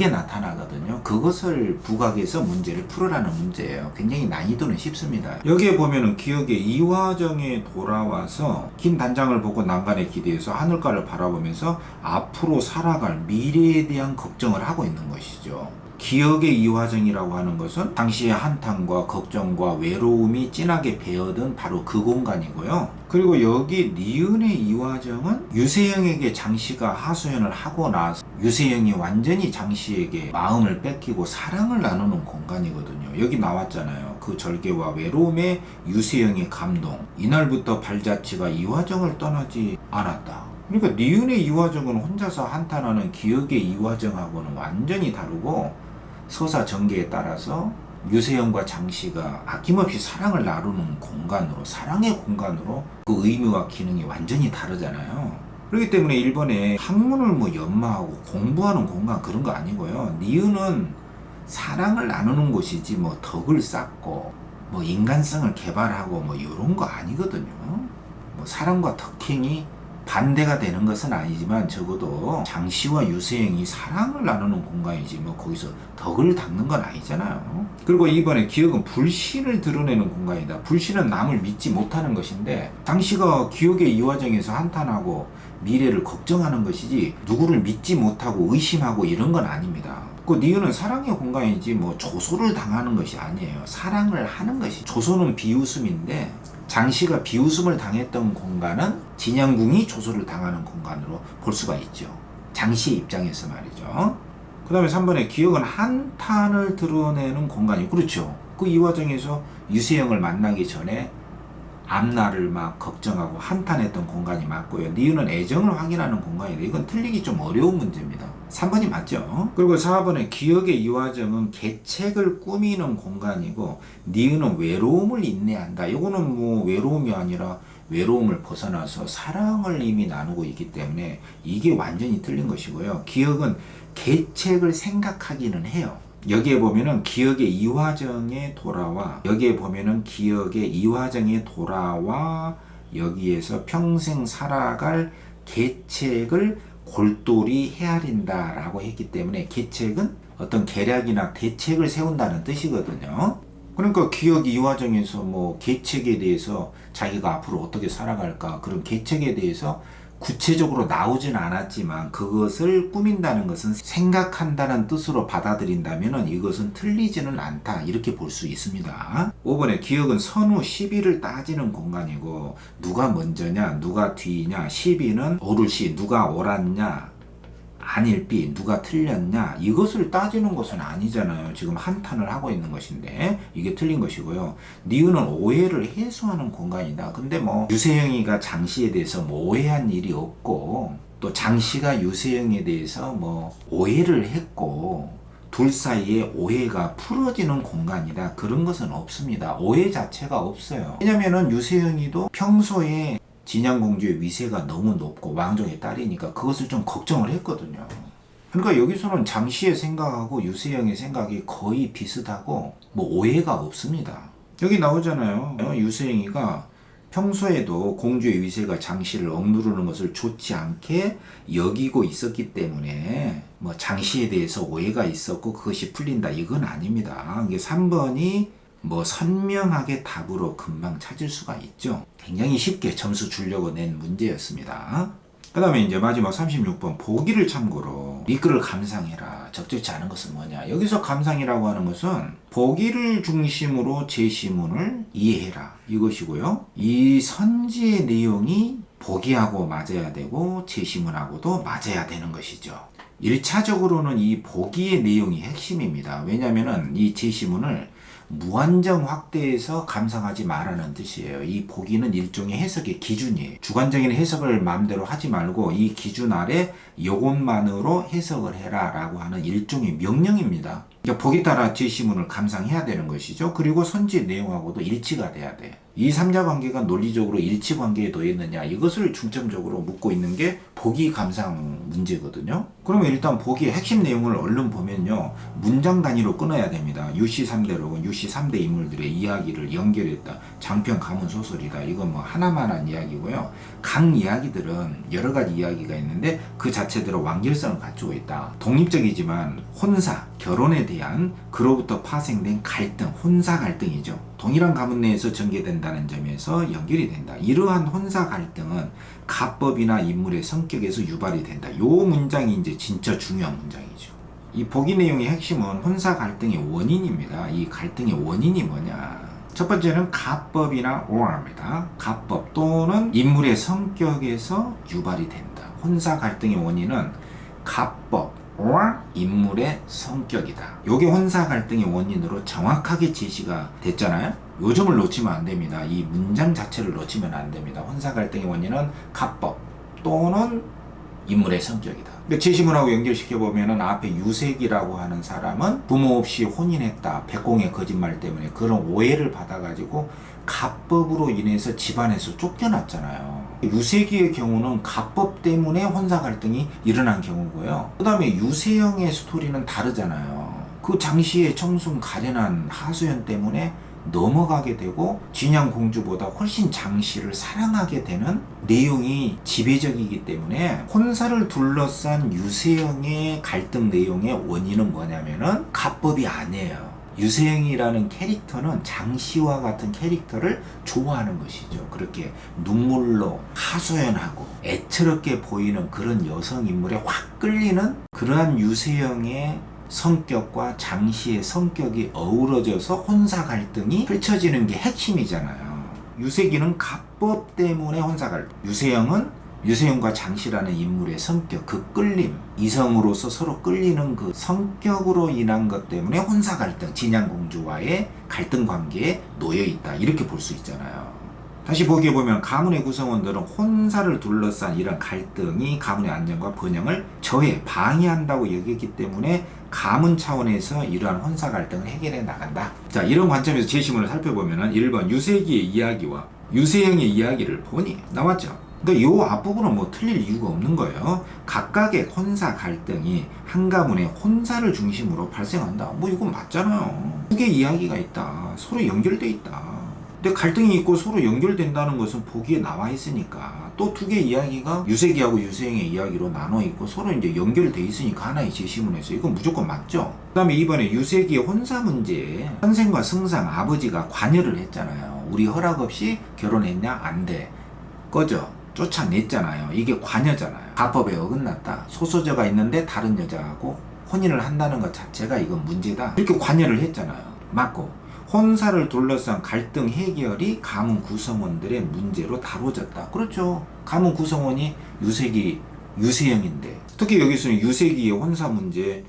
나타나거든요. 그것을 부각해서 문제를 풀으라는 문제예요. 굉장히 난이도는 쉽습니다. 여기에 보면은 기억의 이화정에 돌아와서 김 단장을 보고 난간에 기대해서 하늘가를 바라보면서 앞으로 살아갈 미래에 대한 걱정을 하고 있는 것이죠. 기억의 이화정이라고 하는 것은 당시의 한탄과 걱정과 외로움이 진하게 배어든 바로 그 공간이고요. 그리고 여기 니은의 이화정은 유세영에게 장씨가 하소연을 하고 나서 유세영이 완전히 장씨에게 마음을 뺏기고 사랑을 나누는 공간이거든요. 여기 나왔잖아요. 그 절개와 외로움에 유세영의 감동. 이날부터 발자취가 이화정을 떠나지 않았다. 그러니까 니은의 이화정은 혼자서 한탄하는 기억의 이화정하고는 완전히 다르고, 서사 전개에 따라서 유세영과 장씨가 아낌없이 사랑을 나누는 공간으로, 사랑의 공간으로 그 의미와 기능이 완전히 다르잖아요. 그렇기 때문에 일본에 학문을 연마하고 공부하는 공간 그런 거 아니고요. 니은은 사랑을 나누는 곳이지 덕을 쌓고 인간성을 개발하고 이런 거 아니거든요. 사랑과 덕행이 반대가 되는 것은 아니지만 적어도 장씨와 유세영이 사랑을 나누는 공간이지 거기서 덕을 닦는 건 아니잖아요. 그리고 이번에 기억은 불신을 드러내는 공간이다. 불신은 남을 믿지 못하는 것인데 장씨가 기억의 이화정에서 한탄하고 미래를 걱정하는 것이지 누구를 믿지 못하고 의심하고 이런 건 아닙니다. 그 니은은 사랑의 공간이지 조소를 당하는 것이 아니에요. 사랑을 하는 것이. 조소는 비웃음인데 장씨가 비웃음을 당했던 공간은 진양궁이 조소를 당하는 공간으로 볼 수가 있죠. 장씨의 입장에서 말이죠. 그 다음에 3번에 기억은 한탄을 드러내는 공간이, 그렇죠. 그 이화정에서 유세영을 만나기 전에 앞날을 걱정하고 한탄했던 공간이 맞고요. 니은은 애정을 확인하는 공간인데 이건 틀리기 좀 어려운 문제입니다. 3번이 맞죠. 그리고 4번에 기억의 이화정은 계책을 꾸미는 공간이고, 니은은 외로움을 인내한다. 이거는 외로움이 아니라 외로움을 벗어나서 사랑을 이미 나누고 있기 때문에 이게 완전히 틀린 것이고요. 기억은 계책을 생각하기는 해요. 여기에 보면은 기억의 이화정에 돌아와, 여기에 보면은 기억의 이화정에 돌아와 여기에서 평생 살아갈 계책을 골똘히 헤아린다 라고 했기 때문에, 계책은 어떤 계략이나 대책을 세운다는 뜻이거든요. 그러니까 기억 이화정에서 뭐 계책에 대해서 자기가 앞으로 어떻게 살아갈까, 그런 계책에 대해서 구체적으로 나오진 않았지만 그것을 꾸민다는 것은 생각한다는 뜻으로 받아들인다면 이것은 틀리지는 않다, 이렇게 볼 수 있습니다. 5번에 기억은 선후 시비를 따지는 공간이고, 누가 먼저냐 누가 뒤냐, 시비는 오를시 누가 옳았냐 아닐비 누가 틀렸냐, 이것을 따지는 것은 아니잖아요. 지금 한탄을 하고 있는 것인데 이게 틀린 것이고요. 니은은 오해를 해소하는 공간이다. 근데 뭐 유세영이가 장씨에 대해서 뭐 오해한 일이 없고, 또 장씨가 유세영에 대해서 뭐 오해를 했고, 둘 사이에 오해가 풀어지는 공간이다, 그런 것은 없습니다. 오해 자체가 없어요. 왜냐면은 유세영이도 평소에 진양공주의 위세가 너무 높고 왕족의 딸이니까 그것을 좀 걱정을 했거든요. 그러니까 여기서는 장씨의 생각하고 유세영의 생각이 거의 비슷하고 뭐 오해가 없습니다. 여기 나오잖아요. 유세영이가 평소에도 공주의 위세가 장씨를 억누르는 것을 좋지 않게 여기고 있었기 때문에 뭐 장씨에 대해서 오해가 있었고 그것이 풀린다, 이건 아닙니다. 이게 3번이 뭐 선명하게 답으로 금방 찾을 수가 있죠. 굉장히 쉽게 점수 주려고 낸 문제였습니다. 그 다음에 이제 마지막 36번, 보기를 참고로 미끄를 감상해라. 적절치 않은 것은 뭐냐. 여기서 감상이라고 하는 것은 보기를 중심으로 제시문을 이해해라, 이것이고요. 이 선지의 내용이 보기하고 맞아야 되고 제시문하고도 맞아야 되는 것이죠. 1차적으로는 이 보기의 내용이 핵심입니다. 왜냐하면 이 제시문을 무한정 확대해서 감상하지 말라는 뜻이에요. 이 보기는 일종의 해석의 기준이에요. 주관적인 해석을 마음대로 하지 말고 이 기준 아래 이것만으로 해석을 해라 라고 하는 일종의 명령입니다. 그러니까 보기 따라 제시문을 감상해야 되는 것이죠. 그리고 선지 내용하고도 일치가 돼야 돼. 이 3자 관계가 논리적으로 일치 관계에 놓여있느냐, 이것을 중점적으로 묻고 있는 게 보기 감상 문제거든요. 그러면 일단 보기의 핵심 내용을 얼른 보면요, 문장 단위로 끊어야 됩니다. 유시 3대록은 유시 3대 인물들의 이야기를 연결했다. 장편 가문 소설이다. 이건 뭐 하나만한 이야기고요. 각 이야기들은 여러 가지 이야기가 있는데 그 자체대로 완결성을 갖추고 있다. 독립적이지만 혼사, 결혼에 대한 그로부터 파생된 갈등, 혼사 갈등이죠. 동일한 가문 내에서 전개된다는 점에서 연결이 된다. 이러한 혼사 갈등은 가법이나 인물의 성격에서 유발이 된다. 이 문장이 이제 진짜 중요한 문장이죠. 이 보기 내용의 핵심은 혼사 갈등의 원인입니다. 이 갈등의 원인이 뭐냐? 첫 번째는 가법이나 오합니다. 가법 또는 인물의 성격에서 유발이 된다. 혼사 갈등의 원인은 가법 인물의 성격이다. 요게 혼사 갈등의 원인으로 정확하게 제시가 됐잖아요. 요 점을 놓치면 안 됩니다. 이 문장 자체를 놓치면 안 됩니다. 혼사 갈등의 원인은 가법 또는 인물의 성격이다. 제시문하고 연결시켜보면 앞에 유색이라고 하는 사람은 부모 없이 혼인했다. 백공의 거짓말 때문에 그런 오해를 받아가지고 가법으로 인해서 집안에서 쫓겨났잖아요. 유색이의 경우는 가법 때문에 혼사 갈등이 일어난 경우고요. 그 다음에 유세영의 스토리는 다르잖아요. 그 장씨의 청순 가련한 하소연 때문에 넘어가게 되고 진양 공주보다 훨씬 장씨를 사랑하게 되는 내용이 지배적이기 때문에 혼사를 둘러싼 유세영의 갈등 내용의 원인은 뭐냐면은 가법이 아니에요. 유세영이라는 캐릭터는 장씨와 같은 캐릭터를 좋아하는 것이죠. 그렇게 눈물로 하소연하고 애처롭게 보이는 그런 여성 인물에 확 끌리는 그러한 유세영의 성격과 장씨의 성격이 어우러져서 혼사 갈등이 펼쳐지는 게 핵심이잖아요. 유세기는 가법 때문에 혼사 갈등, 유세영과 장씨라는 인물의 성격, 그 끌림, 이성으로서 서로 끌리는 그 성격으로 인한 것 때문에 혼사 갈등, 진양공주와의 갈등 관계에 놓여있다, 이렇게 볼 수 있잖아요. 다시 보기에 보면 가문의 구성원들은 혼사를 둘러싼 이런 갈등이 가문의 안정과 번영을 방해한다고 여겼기 때문에 가문 차원에서 이러한 혼사 갈등을 해결해 나간다. 자, 이런 관점에서 제시문을 살펴보면 1번 유세기의 이야기와 유세영의 이야기를 보니 나왔죠. 그러니까 이 앞부분은 뭐 틀릴 이유가 없는 거예요. 각각의 혼사 갈등이 한 가문의 혼사를 중심으로 발생한다. 뭐 이건 맞잖아요. 두 개의 이야기가 있다. 서로 연결돼 있다. 근데 갈등이 있고 서로 연결된다는 것은 보기에 나와 있으니까 또 두 개의 이야기가 유색이하고 유세영의 이야기로 나눠 있고 서로 이제 연결돼 있으니까 하나의 제시문에서 이건 무조건 맞죠. 그 다음에 이번에 유색이의 혼사 문제에 선생과 승상 아버지가 관여를 했잖아요. 우리 허락 없이 결혼했냐? 안 돼. 꺼져. 쫓아냈잖아요. 이게 관여잖아요. 가법에 어긋났다. 소소저가 있는데 다른 여자하고 혼인을 한다는 것 자체가 이건 문제다. 이렇게 관여를 했잖아요. 맞고 혼사를 둘러싼 갈등 해결이 가문 구성원들의 문제로 다뤄졌다. 그렇죠. 가문 구성원이 유색이, 유세영인데 특히 여기서는 유색이의 혼사 문제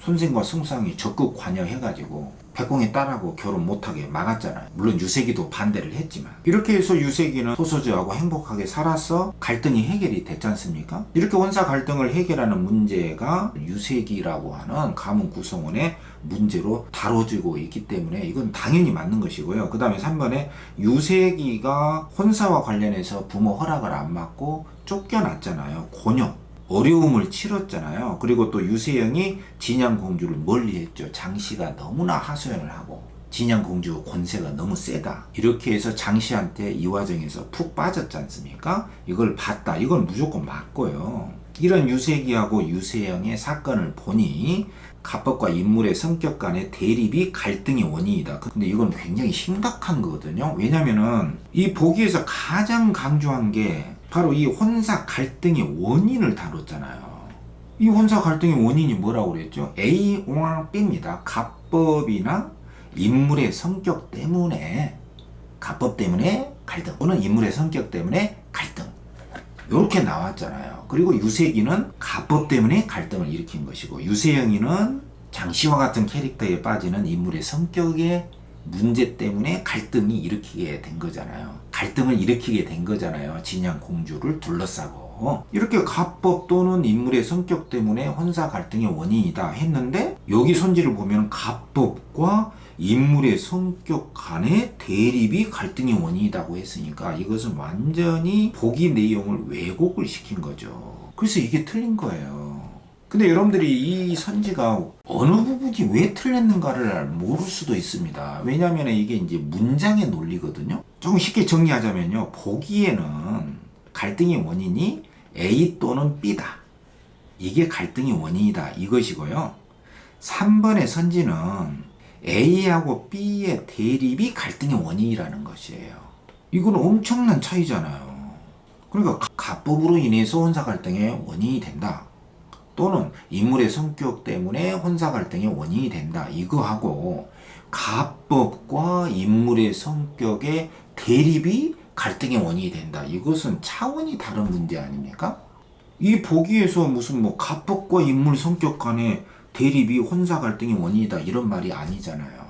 손생과 승상이 적극 관여해가지고 백공의 딸하고 결혼 못하게 막았잖아요. 물론 유색이도 반대를 했지만 이렇게 해서 유색이는 소소저하고 행복하게 살아서 갈등이 해결이 됐지 않습니까? 이렇게 혼사 갈등을 해결하는 문제가 유색이라고 하는 가문 구성원의 문제로 다뤄지고 있기 때문에 이건 당연히 맞는 것이고요. 그 다음에 3번에 유색이가 혼사와 관련해서 부모 허락을 안 받고 쫓겨났잖아요. 곤욕. 어려움을 치렀잖아요. 그리고 또 유세영이 진양공주를 멀리했죠. 장씨가 너무나 하소연을 하고 진양공주 권세가 너무 세다. 이렇게 해서 장씨한테 이 과정에서 푹 빠졌지 않습니까? 이걸 봤다. 이건 무조건 맞고요. 이런 유색이하고 유세영의 사건을 보니 가법과 인물의 성격 간의 대립이 갈등의 원인이다. 근데 이건 굉장히 심각한 거거든요. 왜냐면은 이 보기에서 가장 강조한 게 바로 이 혼사 갈등의 원인을 다뤘잖아요. 이 혼사 갈등의 원인이 뭐라고 그랬죠? A or B입니다. 가법이나 인물의 성격 때문에, 가법 때문에 갈등 또는 인물의 성격 때문에 갈등 이렇게 나왔잖아요. 그리고 유색이는 가법 때문에 갈등을 일으킨 것이고 유세영이는 장씨와 같은 캐릭터에 빠지는 인물의 성격의 문제 때문에 갈등이 일으키게 된 거잖아요. 갈등을 일으키게 된 거잖아요. 진양 공주를 둘러싸고. 이렇게 가법 또는 인물의 성격 때문에 혼사 갈등의 원인이다 했는데 여기 선지를 보면 가법과 인물의 성격 간의 대립이 갈등의 원인이라고 했으니까 이것은 완전히 보기 내용을 왜곡을 시킨 거죠. 그래서 이게 틀린 거예요. 근데 여러분들이 이 선지가 어느 부분이 왜 틀렸는가를 모를 수도 있습니다. 왜냐하면 이게 이제 문장의 논리거든요. 조금 쉽게 정리하자면요. 보기에는 갈등의 원인이 A 또는 B다. 이게 갈등의 원인이다. 이것이고요. 3번의 선지는 A하고 B의 대립이 갈등의 원인이라는 것이에요. 이건 엄청난 차이잖아요. 그러니까 가법으로 인해서 혼사 갈등의 원인이 된다. 또는 인물의 성격 때문에 혼사 갈등의 원인이 된다. 이거하고 가법과 인물의 성격의 대립이 갈등의 원인이 된다. 이것은 차원이 다른 문제 아닙니까? 이 보기에서 무슨 뭐 가법과 인물 성격 간의 대립이 혼사 갈등의 원인이다. 이런 말이 아니잖아요.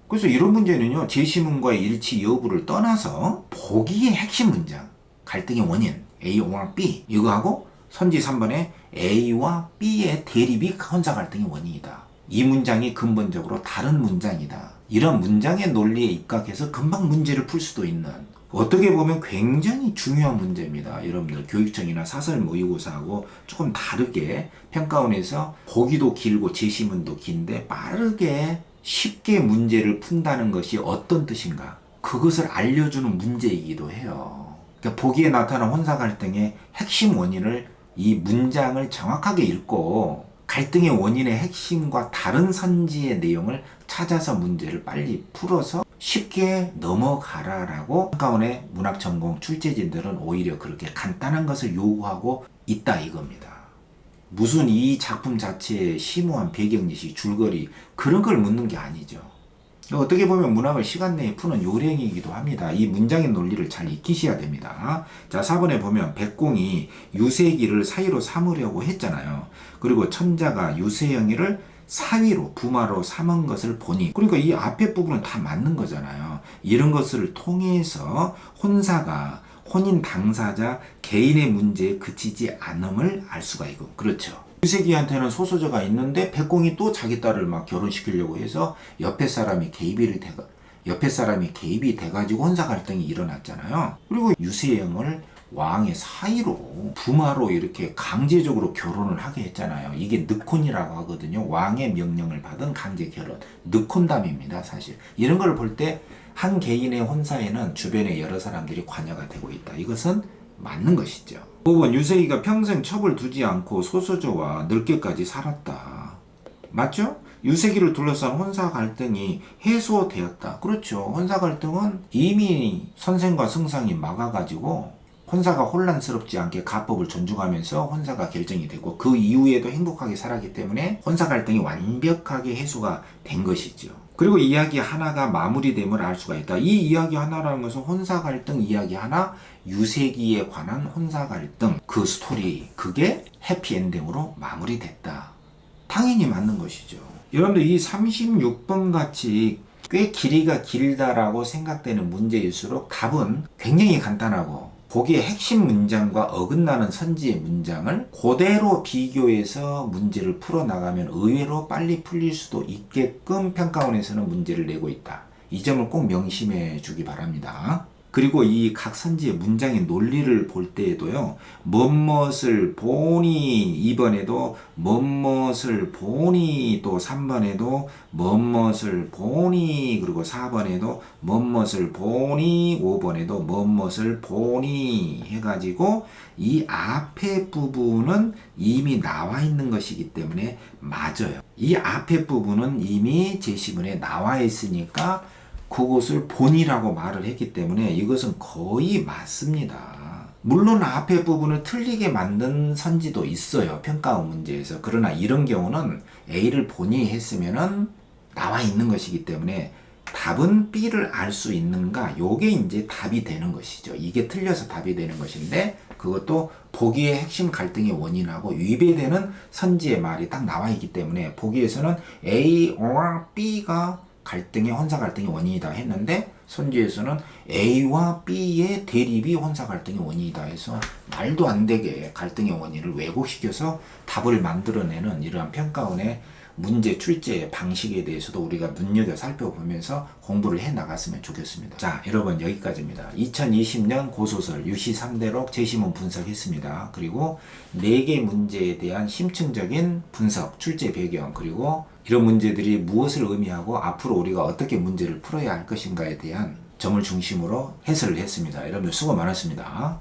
그래서 이런 문제는요. 제시문과의 일치 여부를 떠나서 보기의 핵심 문장, 갈등의 원인 A or B 이거하고 선지 3번에 A와 B의 대립이 혼사 갈등의 원인이다. 이 문장이 근본적으로 다른 문장이다. 이런 문장의 논리에 입각해서 금방 문제를 풀 수도 있는 어떻게 보면 굉장히 중요한 문제입니다. 여러분들 교육청이나 사설 모의고사하고 조금 다르게 평가원에서 보기도 길고 제시문도 긴데 빠르게 쉽게 문제를 푼다는 것이 어떤 뜻인가? 그것을 알려주는 문제이기도 해요. 그러니까 보기에 나타난 혼사 갈등의 핵심 원인을 이 문장을 정확하게 읽고 갈등의 원인의 핵심과 다른 선지의 내용을 찾아서 문제를 빨리 풀어서 쉽게 넘어가라라고 평가원의 문학전공 출제진들은 오히려 그렇게 간단한 것을 요구하고 있다 이겁니다. 무슨 이 작품 자체의 심오한 배경지식, 줄거리 그런 걸 묻는 게 아니죠. 어떻게 보면 문학을 시간 내에 푸는 요령이기도 합니다. 이 문장의 논리를 잘 익히셔야 됩니다. 자, 4번에 보면 백공이 유세기를 사위로 삼으려고 했잖아요. 그리고 천자가 유세영이를 사위로 부마로 삼은 것을 보니 그러니까 이 앞에 부분은 다 맞는 거잖아요. 이런 것을 통해서 혼사가 혼인 당사자 개인의 문제에 그치지 않음을 알 수가 있고 그렇죠. 유세기한테는 소소저가 있는데 백공이 또 자기 딸을 막 결혼시키려고 해서 옆에 사람이 개입이 돼가지고 혼사 갈등이 일어났잖아요. 그리고 유세영을 왕의 사이로 부마로 이렇게 강제적으로 결혼을 하게 했잖아요. 이게 늑혼이라고 하거든요. 왕의 명령을 받은 강제 결혼, 늑혼담입니다. 사실 이런 걸 볼 때 한 개인의 혼사에는 주변에 여러 사람들이 관여가 되고 있다. 이것은 맞는 것이죠. 5번 유세희가 평생 첩을 두지 않고 소수저와 늙게까지 살았다. 맞죠? 유세기를 둘러싼 혼사 갈등이 해소되었다. 그렇죠. 혼사 갈등은 이미 선생과 승상이 막아가지고 혼사가 혼란스럽지 않게 가법을 존중하면서 혼사가 결정이 되고 그 이후에도 행복하게 살았기 때문에 혼사 갈등이 완벽하게 해소가 된 것이죠. 그리고 이야기 하나가 마무리됨을 알 수가 있다. 이 이야기 하나라는 것은 혼사 갈등 이야기 하나, 유세기에 관한 혼사 갈등 그 스토리 그게 해피엔딩으로 마무리됐다. 당연히 맞는 것이죠. 여러분들 이 36번 같이 꽤 길이가 길다라고 생각되는 문제일수록 답은 굉장히 간단하고 거기에 핵심 문장과 어긋나는 선지의 문장을 그대로 비교해서 문제를 풀어나가면 의외로 빨리 풀릴 수도 있게끔 평가원에서는 문제를 내고 있다. 이 점을 꼭 명심해 주기 바랍니다. 그리고 이 각 선지의 문장의 논리를 볼 때에도요, 뭐뭇을 보니 2번에도 뭐뭇을 보니 또 3번에도 뭐뭇을 보니 그리고 4번에도 뭐뭇을 보니 5번에도 뭐뭇을 보니 해가지고 이 앞에 부분은 이미 나와 있는 것이기 때문에 맞아요. 이 앞에 부분은 이미 제시문에 나와 있으니까 그것을 본이라고 말을 했기 때문에 이것은 거의 맞습니다. 물론 앞에 부분을 틀리게 만든 선지도 있어요. 평가원 문제에서. 그러나 이런 경우는 A를 본이 했으면은 나와 있는 것이기 때문에 답은 B를 알 수 있는가? 요게 이제 답이 되는 것이죠. 이게 틀려서 답이 되는 것인데 그것도 보기의 핵심 갈등의 원인하고 위배되는 선지의 말이 딱 나와 있기 때문에 보기에서는 A or B가 갈등의 혼사 갈등의 원인이다 했는데 선지에서는 A와 B의 대립이 혼사 갈등의 원인이다 해서 말도 안 되게 갈등의 원인을 왜곡시켜서 답을 만들어내는 이러한 평가원의 문제 출제 방식에 대해서도 우리가 눈여겨 살펴보면서 공부를 해 나갔으면 좋겠습니다. 자, 여러분 여기까지입니다. 2020년 고소설 유시 3대록 제시문 분석했습니다. 그리고 4개 문제에 대한 심층적인 분석, 출제 배경, 그리고 이런 문제들이 무엇을 의미하고 앞으로 우리가 어떻게 문제를 풀어야 할 것인가에 대한 점을 중심으로 해설을 했습니다. 여러분들 수고 많았습니다.